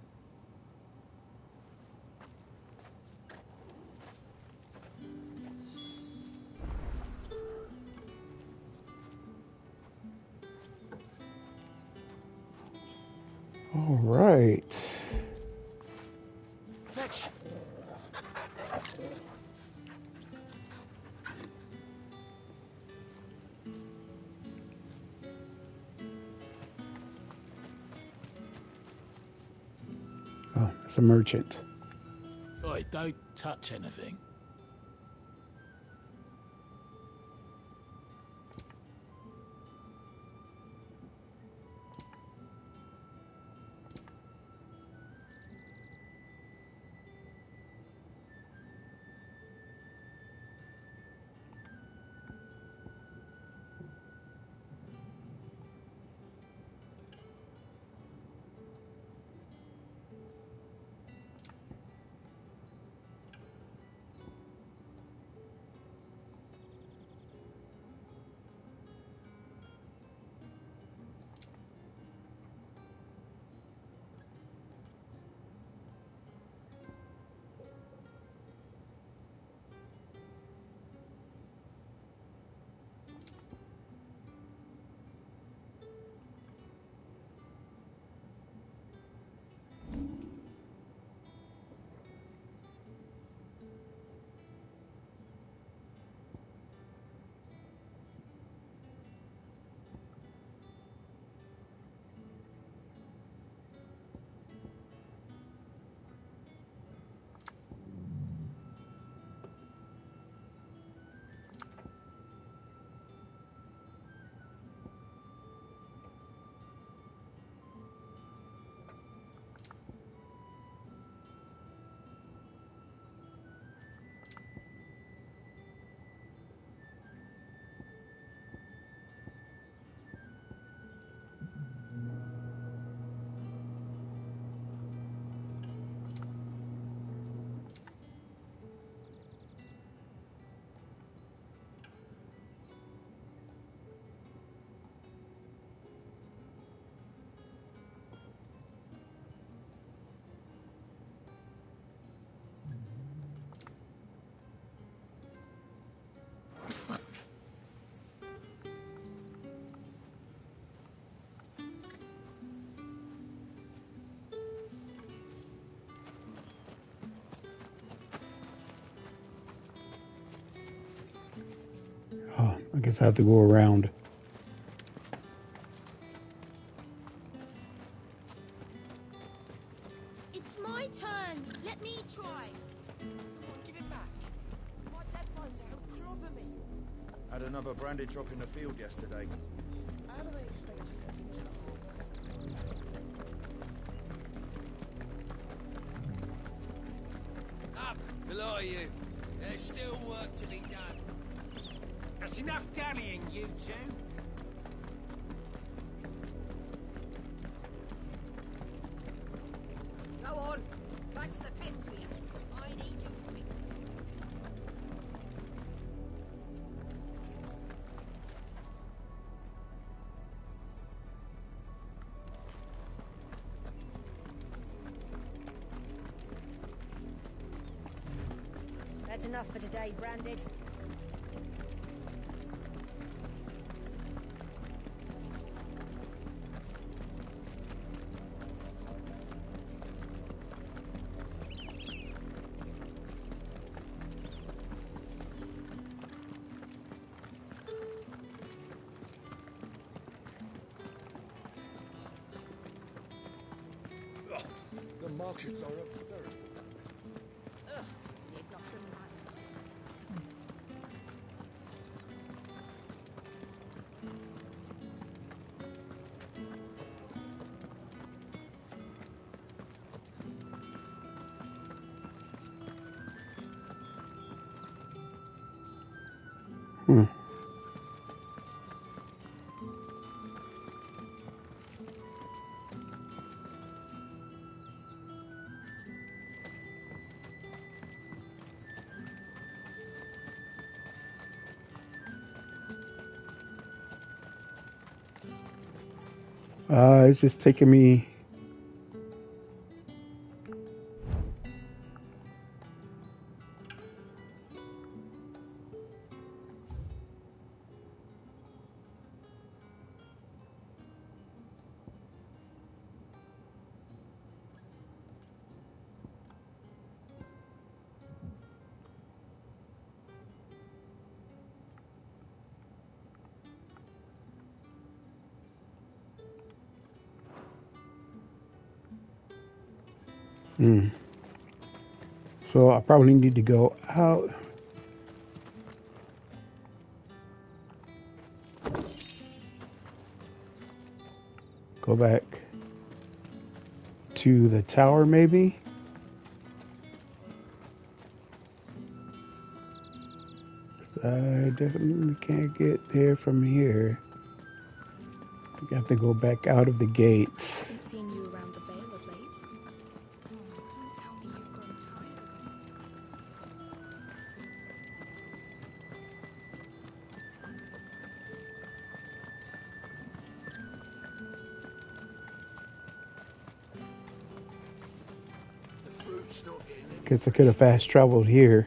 All right. Fetch. Oh, it's a merchant. Oi, don't touch anything. Oh, I guess I have to go around. It's my turn. Let me try. Come on, give it back. My dead bones are clobbing me. Had another branded drop in the field yesterday. How do they expect us to finish the whole Up, the lot of you. There's still work to be done. That's enough dallying, you two. Go on. Back to the pens, Leah. I need you quick. That's enough for today, Branded. markets are a veritable. Ugh, need not trim back. Hmm. It's just taking me. Hmm. So I probably need to go out. Go back to the tower, maybe. I definitely can't get there from here. I got to go back out of the gates. I haven't seen you around the Vale of late. Oh, don't tell me you've grown tired of it. The fruit's not getting any. Guess I could have fast traveled here.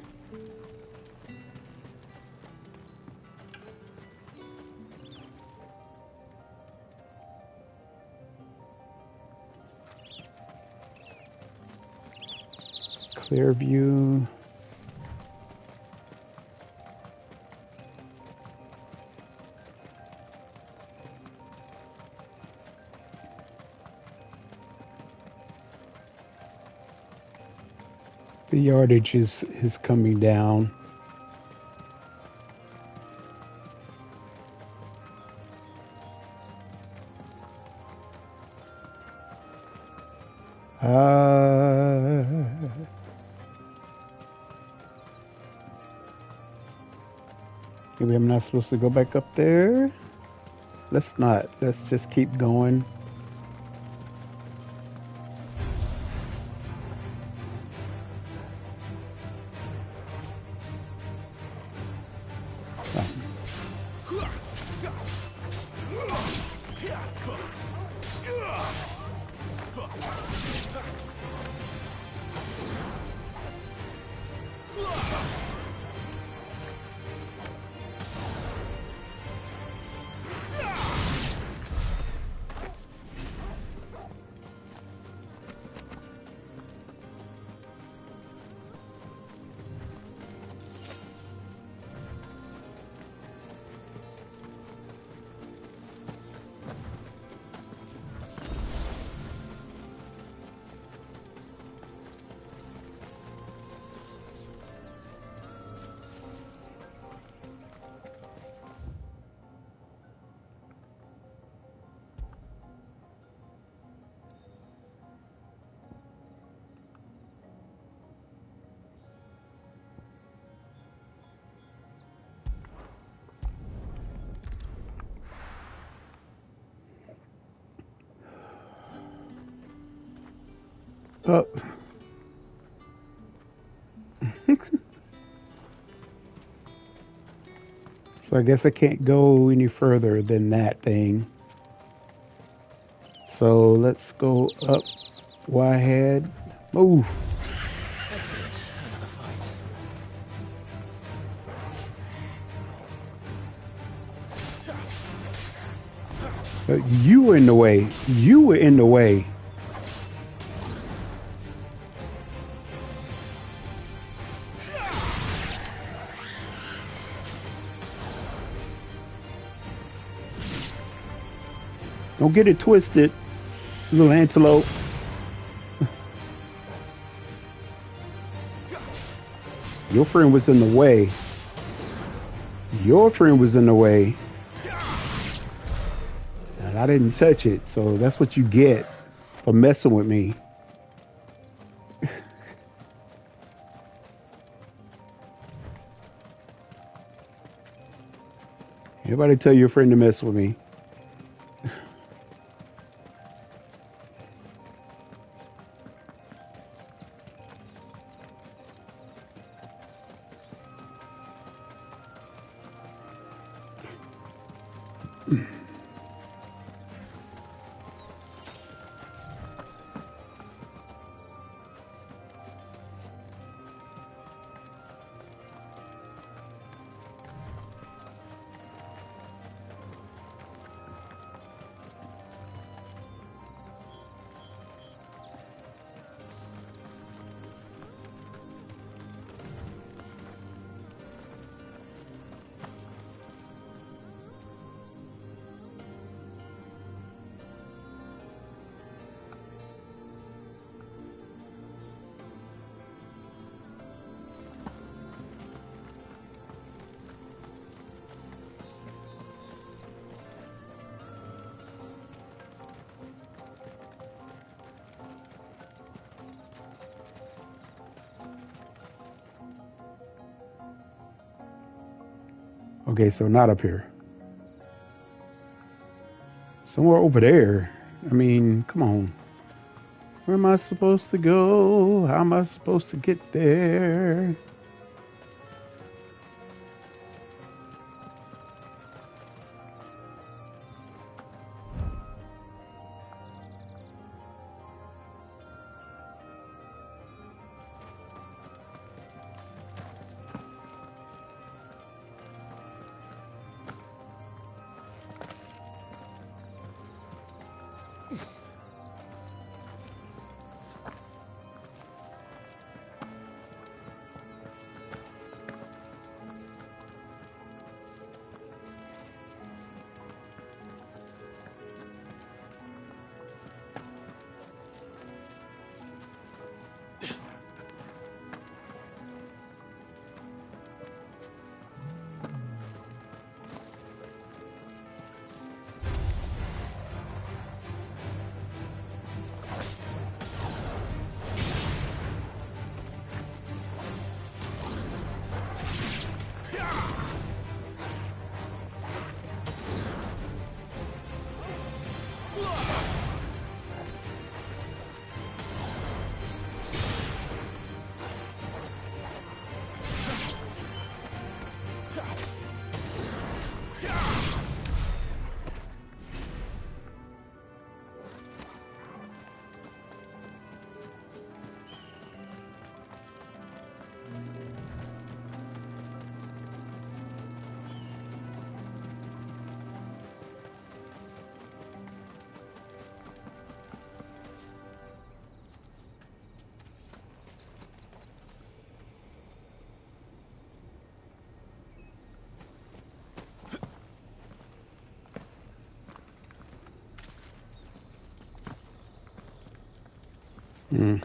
Clear view. The yardage is coming down. Maybe I'm not supposed to go back up there. Let's not. Let's just keep going. Oh. So I guess I can't go any further than that thing. So let's go up. Y head. Move. Excellent. Another fight. You were in the way. You were in the way. Don't get it twisted, little antelope. Your friend was in the way. Your friend was in the way. And I didn't touch it, so that's what you get for messing with me. Everybody tell your friend to mess with me. Okay, so not up here. Somewhere over there. I mean, come on. Where am I supposed to go? How am I supposed to get there? Hmm.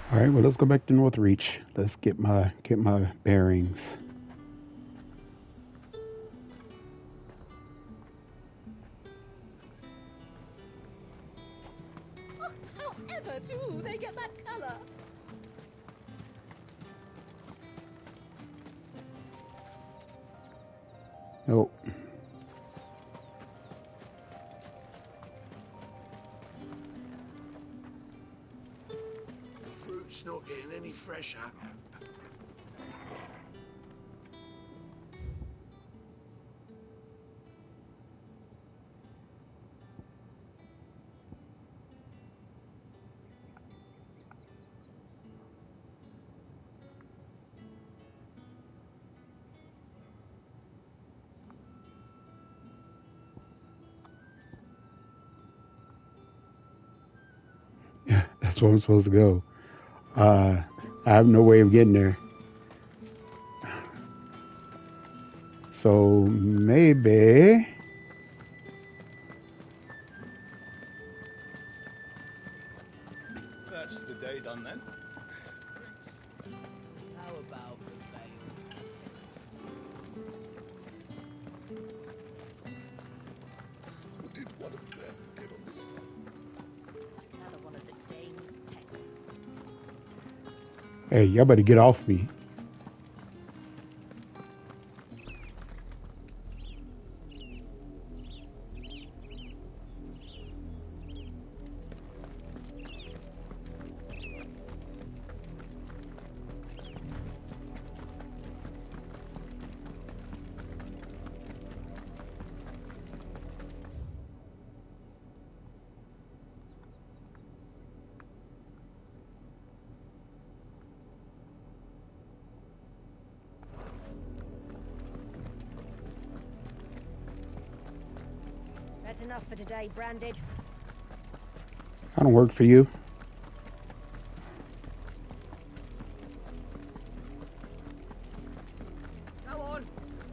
All right, well, let's go back to Northreach. Let's get my bearings. However do they get that color? Oh. The fruit's not getting any fresher. that's where I'm supposed to go. I have no way of getting there. So maybe. That's the day done then. How about the veil? How did one of them get on this side? Another one of the dame's pets. Hey, y'all better get off me. That's enough for today, Branded. I don't work for you. Go on.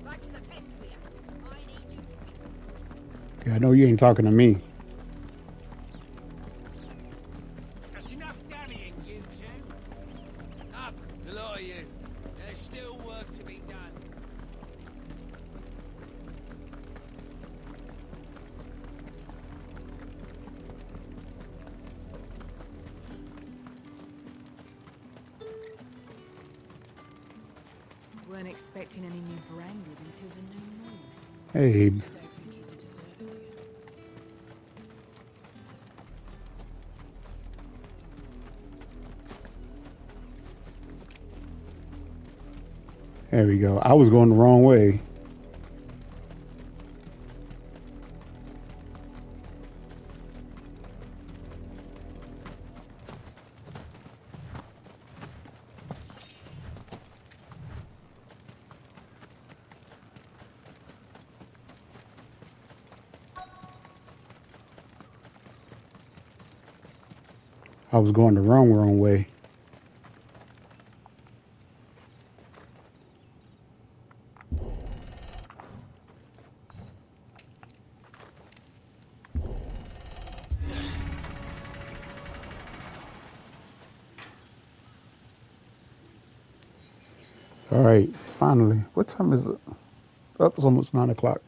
Back to the pens with you. I need you. Yeah, I know you ain't talking to me. That's enough dallying, you two. Up, the lot of you. There's still work to be done. Weren't expecting any new Branded until the new moon. Hey. I don't think he's a deserter yet. There we go. I was going the wrong way. I was going the wrong way. All right, finally. What time is it? Oh, it's almost 9 o'clock.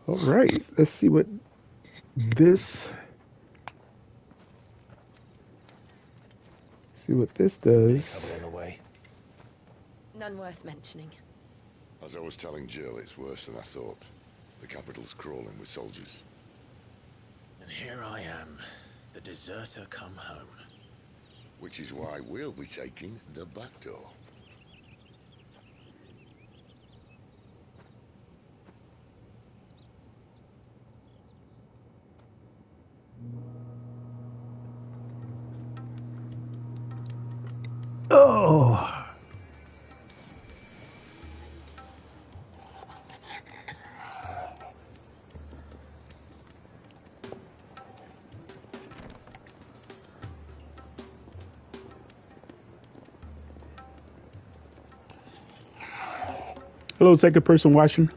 All right, let's see what this. See what this does. Trouble on the way. None worth mentioning. As I was telling Jill, it's worse than I thought. The capital's crawling with soldiers. And here I am, the deserter come home. Which is why we'll be taking the back door. Oh. Hello, second person watching.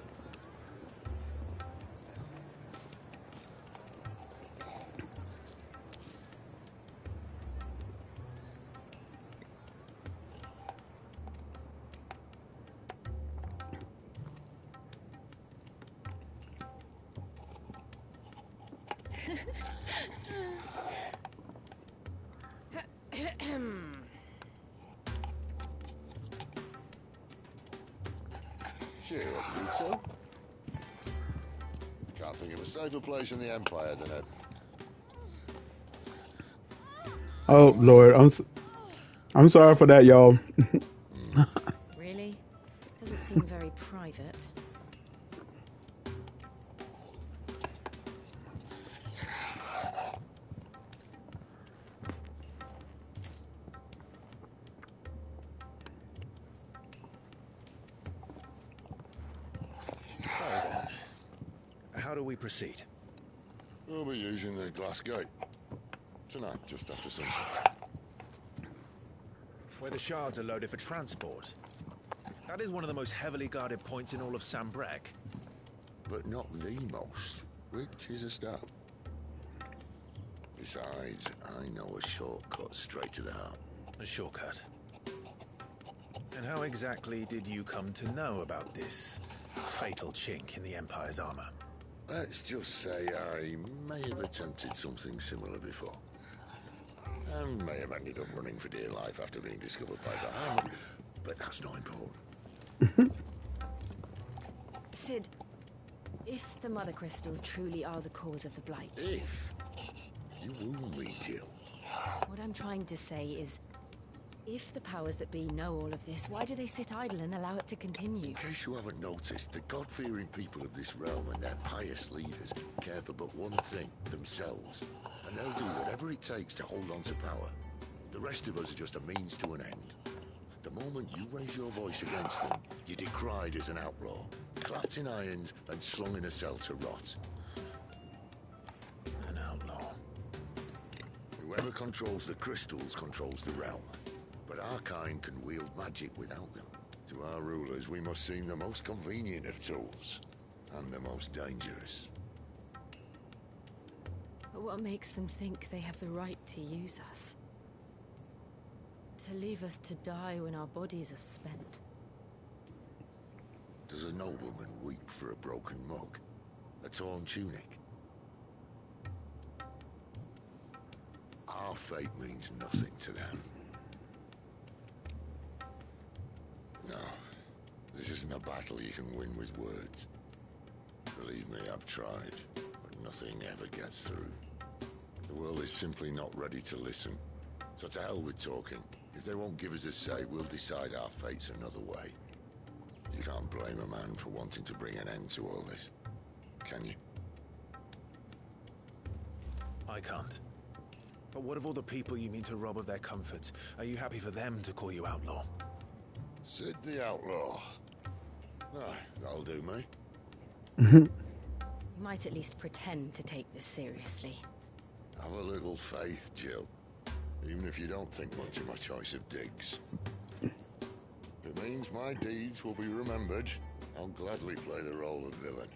Cheer up, you two. Can't think of a safer place in the Empire than a... Oh Lord, I'm sorry for that, y'all. Really? Doesn't seem very private. So then, how do we proceed? We'll be using the glass gate. Tonight, just after sunset. Where the shards are loaded for transport. That is one of the most heavily guarded points in all of Sambrec. But not the most, which is a start. Besides, I know a shortcut straight to the heart. A shortcut? And how exactly did you come to know about this fatal chink in the Empire's armor? Let's just say I may have attempted something similar before. And may have ended up running for dear life after being discovered by the Harmon, but that's not important. Sid, if the Mother Crystals truly are the cause of the Blight... If? You wound me, Jill. What I'm trying to say is, if the powers that be know all of this, why do they sit idle and allow it to continue? In case you haven't noticed, the God-fearing people of this realm and their pious leaders care for but one thing, themselves. And they'll do whatever it takes to hold on to power. The rest of us are just a means to an end. The moment you raise your voice against them, you're decried as an outlaw, clapped in irons and slung in a cell to rot. An outlaw. Whoever controls the crystals controls the realm. But our kind can wield magic without them. To our rulers, we must seem the most convenient of tools. And the most dangerous. But what makes them think they have the right to use us? To leave us to die when our bodies are spent? Does a nobleman weep for a broken mug? A torn tunic? Our fate means nothing to them. No, this isn't a battle you can win with words. Believe me, I've tried, but nothing ever gets through. The world is simply not ready to listen. So to hell with talking. If they won't give us a say, we'll decide our fates another way. You can't blame a man for wanting to bring an end to all this, can you? I can't. But what of all the people you mean to rob of their comforts? Are you happy for them to call you outlaw? Sid the Outlaw. Ah, that'll do me. You might at least pretend to take this seriously. Have a little faith, Jill. Even if you don't think much of my choice of digs. If it means my deeds will be remembered, I'll gladly play the role of villain.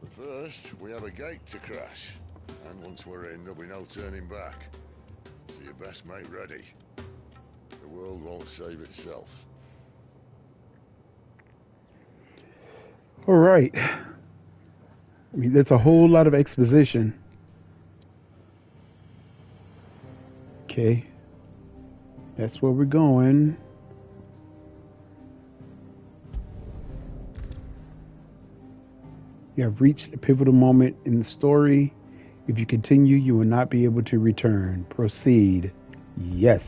But first, we have a gate to crash. And once we're in, there'll be no turning back. So you best make ready. The world won't save itself. All right. I mean, there's a whole lot of exposition. Okay. That's where we're going. You have reached a pivotal moment in the story. If you continue, you will not be able to return. Proceed. Yes.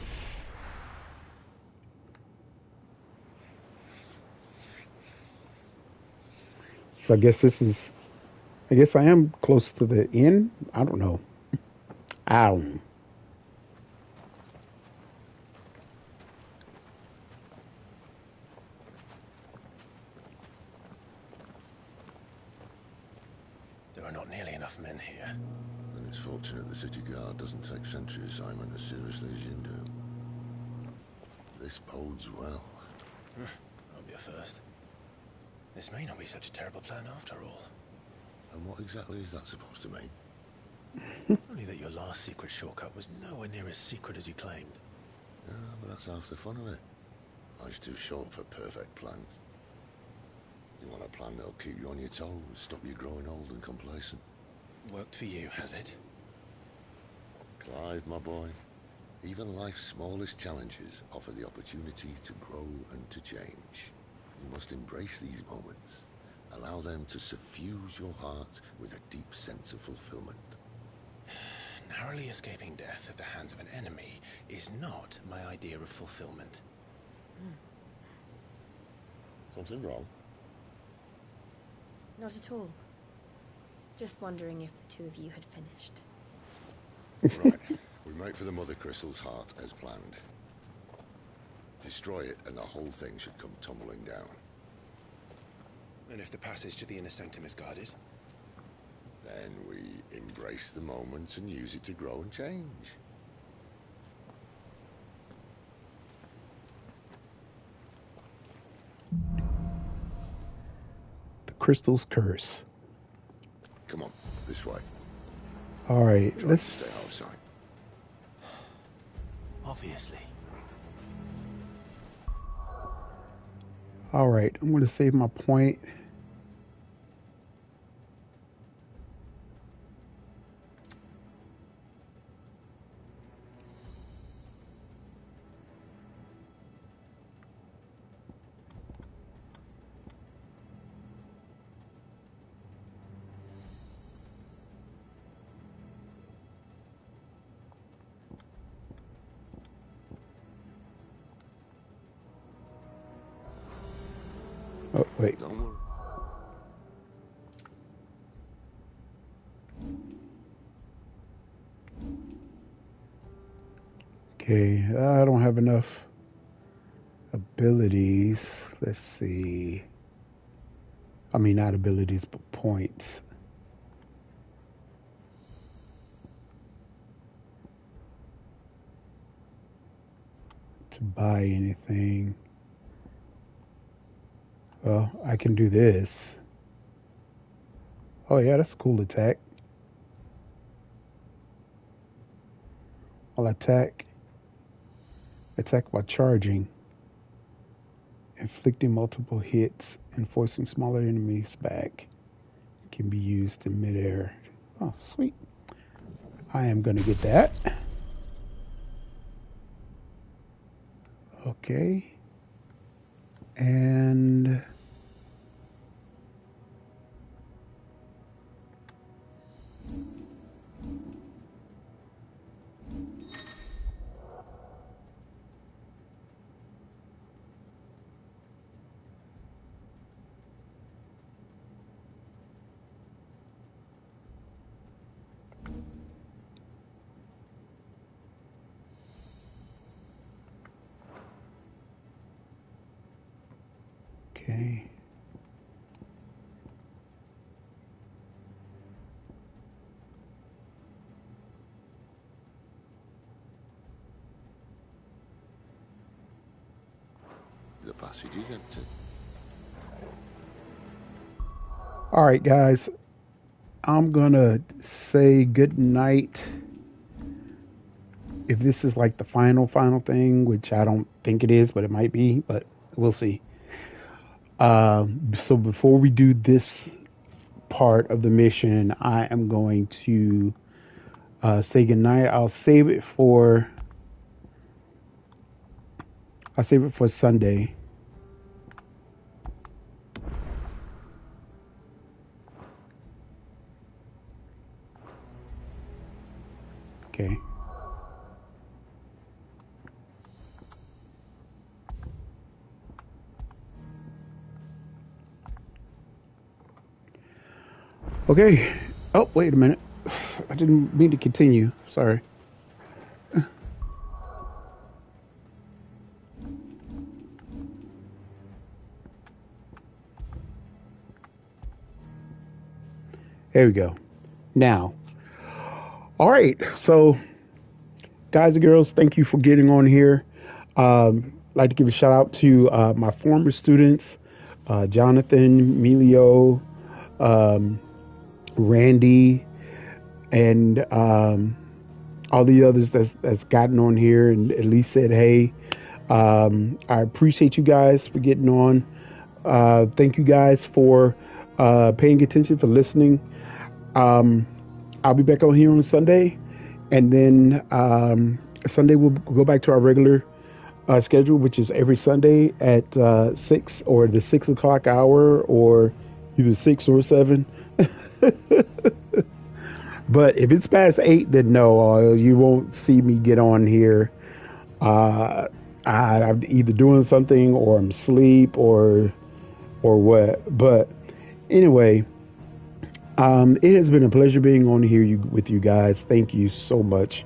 So I guess I am close to the end. I don't know. Ow. There are not nearly enough men here. And it's fortunate the city guard doesn't take sentry assignment as seriously as you do. This bodes well. That'll be a first. This may not be such a terrible plan after all. And what exactly is that supposed to mean? Only that your last secret shortcut was nowhere near as secret as you claimed. Yeah, but that's half the fun of it. Life's too short for perfect plans. You want a plan that'll keep you on your toes, stop you growing old and complacent. Worked for you, has it? Clive, my boy, even life's smallest challenges offer the opportunity to grow and to change. You must embrace these moments. Allow them to suffuse your heart with a deep sense of fulfillment. Narrowly escaping death at the hands of an enemy is not my idea of fulfillment. Something wrong? Not at all. Just wondering if the two of you had finished. Right. We make for the Mother Crystal's heart as planned. Destroy it and the whole thing should come tumbling down. And if the passage to the inner sanctum is guarded? Then we embrace the moment and use it to grow and change. The crystal's curse. Come on, this way. All right, Try to stay out of sight. Obviously. All right, I'm going to save my point. Oh, wait. Okay, I don't have enough abilities. Let's see. I mean, not abilities, but points. To buy anything. Well, I can do this. Oh yeah, that's a cool attack. I'll attack by charging, inflicting multiple hits and forcing smaller enemies back. Can be used in midair. Oh, sweet. I am going to get that. Okay. And okay. The passage is empty. All right, guys. I'm going to say good night. If this is like the final thing, which I don't think it is, but it might be, but we'll see. So before we do this part of the mission, I am going to say goodnight. I'll save it for Sunday. Okay. Okay. Oh, wait a minute. I didn't mean to continue. Sorry. There we go. Now. All right. So, guys and girls, thank you for getting on here. I'd like to give a shout out to my former students, Jonathan, Melio, Randy, and all the others that's gotten on here and at least said hey. I appreciate you guys for getting on. Thank you guys for paying attention, for listening. I'll be back on here on Sunday, and then Sunday we'll go back to our regular schedule, which is every Sunday at 6 or the 6 o'clock hour, or either 6 or 7. But if it's past 8, then no, you won't see me get on here. I'm either doing something or I'm asleep or what. But anyway, it has been a pleasure being on here with you guys. Thank you so much.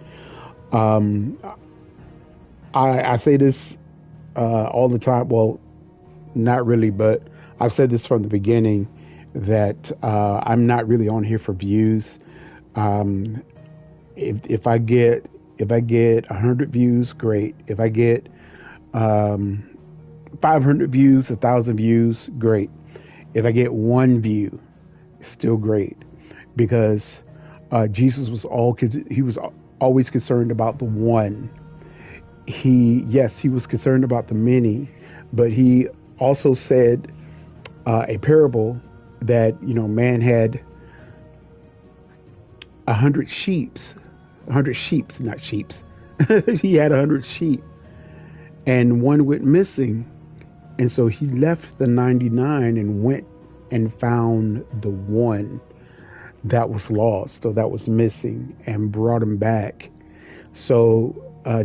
I say this all the time. Well, not really, but I've said this from the beginning. that I'm not really on here for views. If I get 100 views, great. If I get 500 views, 1,000 views, great. If I get one view, still great, because Jesus was always concerned about the one. He was concerned about the many, but he also said a parable that man had 100 sheeps, not sheeps. He had 100 sheep, and one went missing, and so he left the 99 and went and found the one that was lost or that was missing and brought him back. So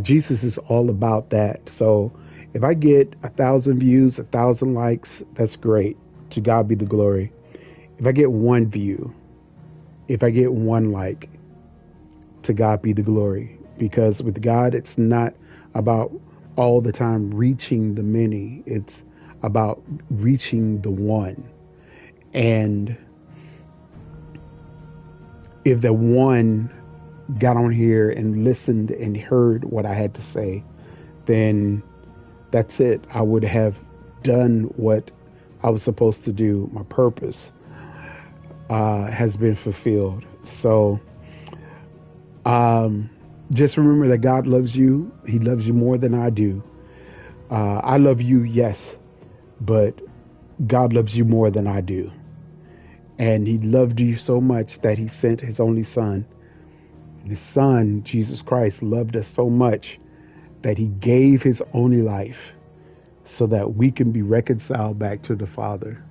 Jesus is all about that. So if I get 1,000 views, 1,000 likes, that's great. To God be the glory. If I get one view, if I get one like, to God be the glory. Because with God, it's not about all the time reaching the many. It's about reaching the one. And if the one got on here and listened and heard what I had to say, then that's it. I would have done what I was supposed to do. My purpose has been fulfilled. So just remember that God loves you. He loves you more than I do. I love you, yes, but God loves you more than I do. And he loved you so much that he sent his only son. His son, Jesus Christ, loved us so much that he gave his only life so that we can be reconciled back to the Father.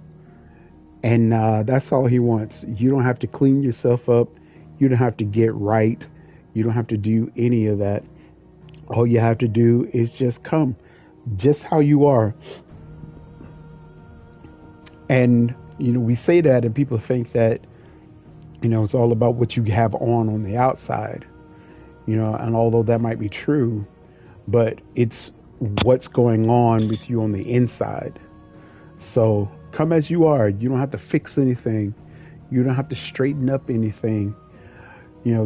And that's all he wants. You don't have to clean yourself up. You don't have to get right. You don't have to do any of that. All you have to do is just come, just how you are. And, we say that and people think that, it's all about what you have on the outside, and although that might be true, but it's what's going on with you on the inside. So come as you are. You don't have to fix anything. You don't have to straighten up anything.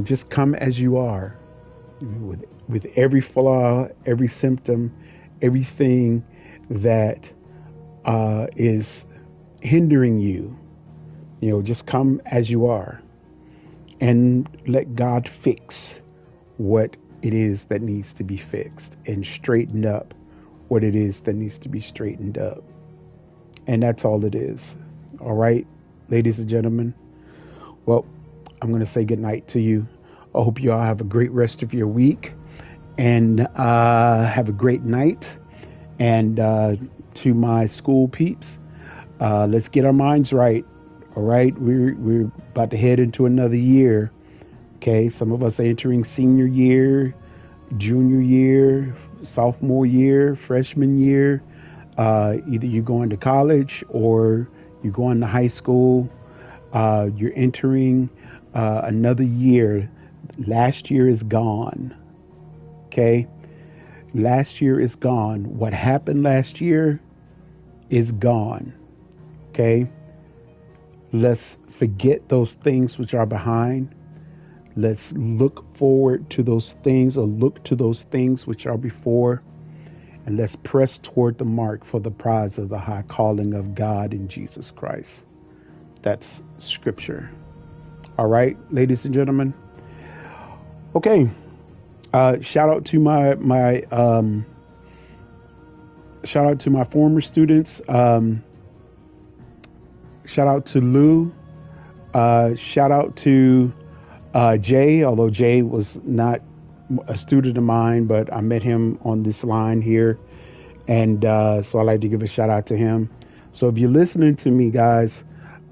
Just come as you are, with every flaw, every symptom, everything that is hindering you. Just come as you are and let God fix what it is that needs to be fixed and straighten up what it is that needs to be straightened up. And that's all it is. All right, ladies and gentlemen. Well, I'm going to say goodnight to you. I hope you all have a great rest of your week and have a great night. And to my school peeps, let's get our minds right. All right, we're about to head into another year. Okay, some of us are entering senior year, junior year, sophomore year, freshman year. Either you're going to college or you're going to high school. You're entering another year. Last year is gone. Okay, last year is gone. What happened last year is gone. Okay. Let's forget those things which are behind. Let's look forward to those things, or look to those things which are before. And let's press toward the mark for the prize of the high calling of God in Jesus Christ. That's scripture. All right, ladies and gentlemen. Okay. Shout out to my former students. Shout out to Lou. Shout out to Jay, although Jay was not a student of mine, but I met him on this line here. And so I'd like to give a shout out to him. So if you're listening to me, guys,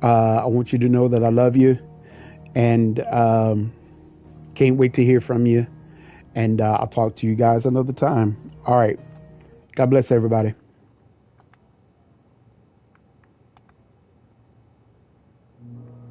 I want you to know that I love you. And can't wait to hear from you. And I'll talk to you guys another time. All right. God bless everybody.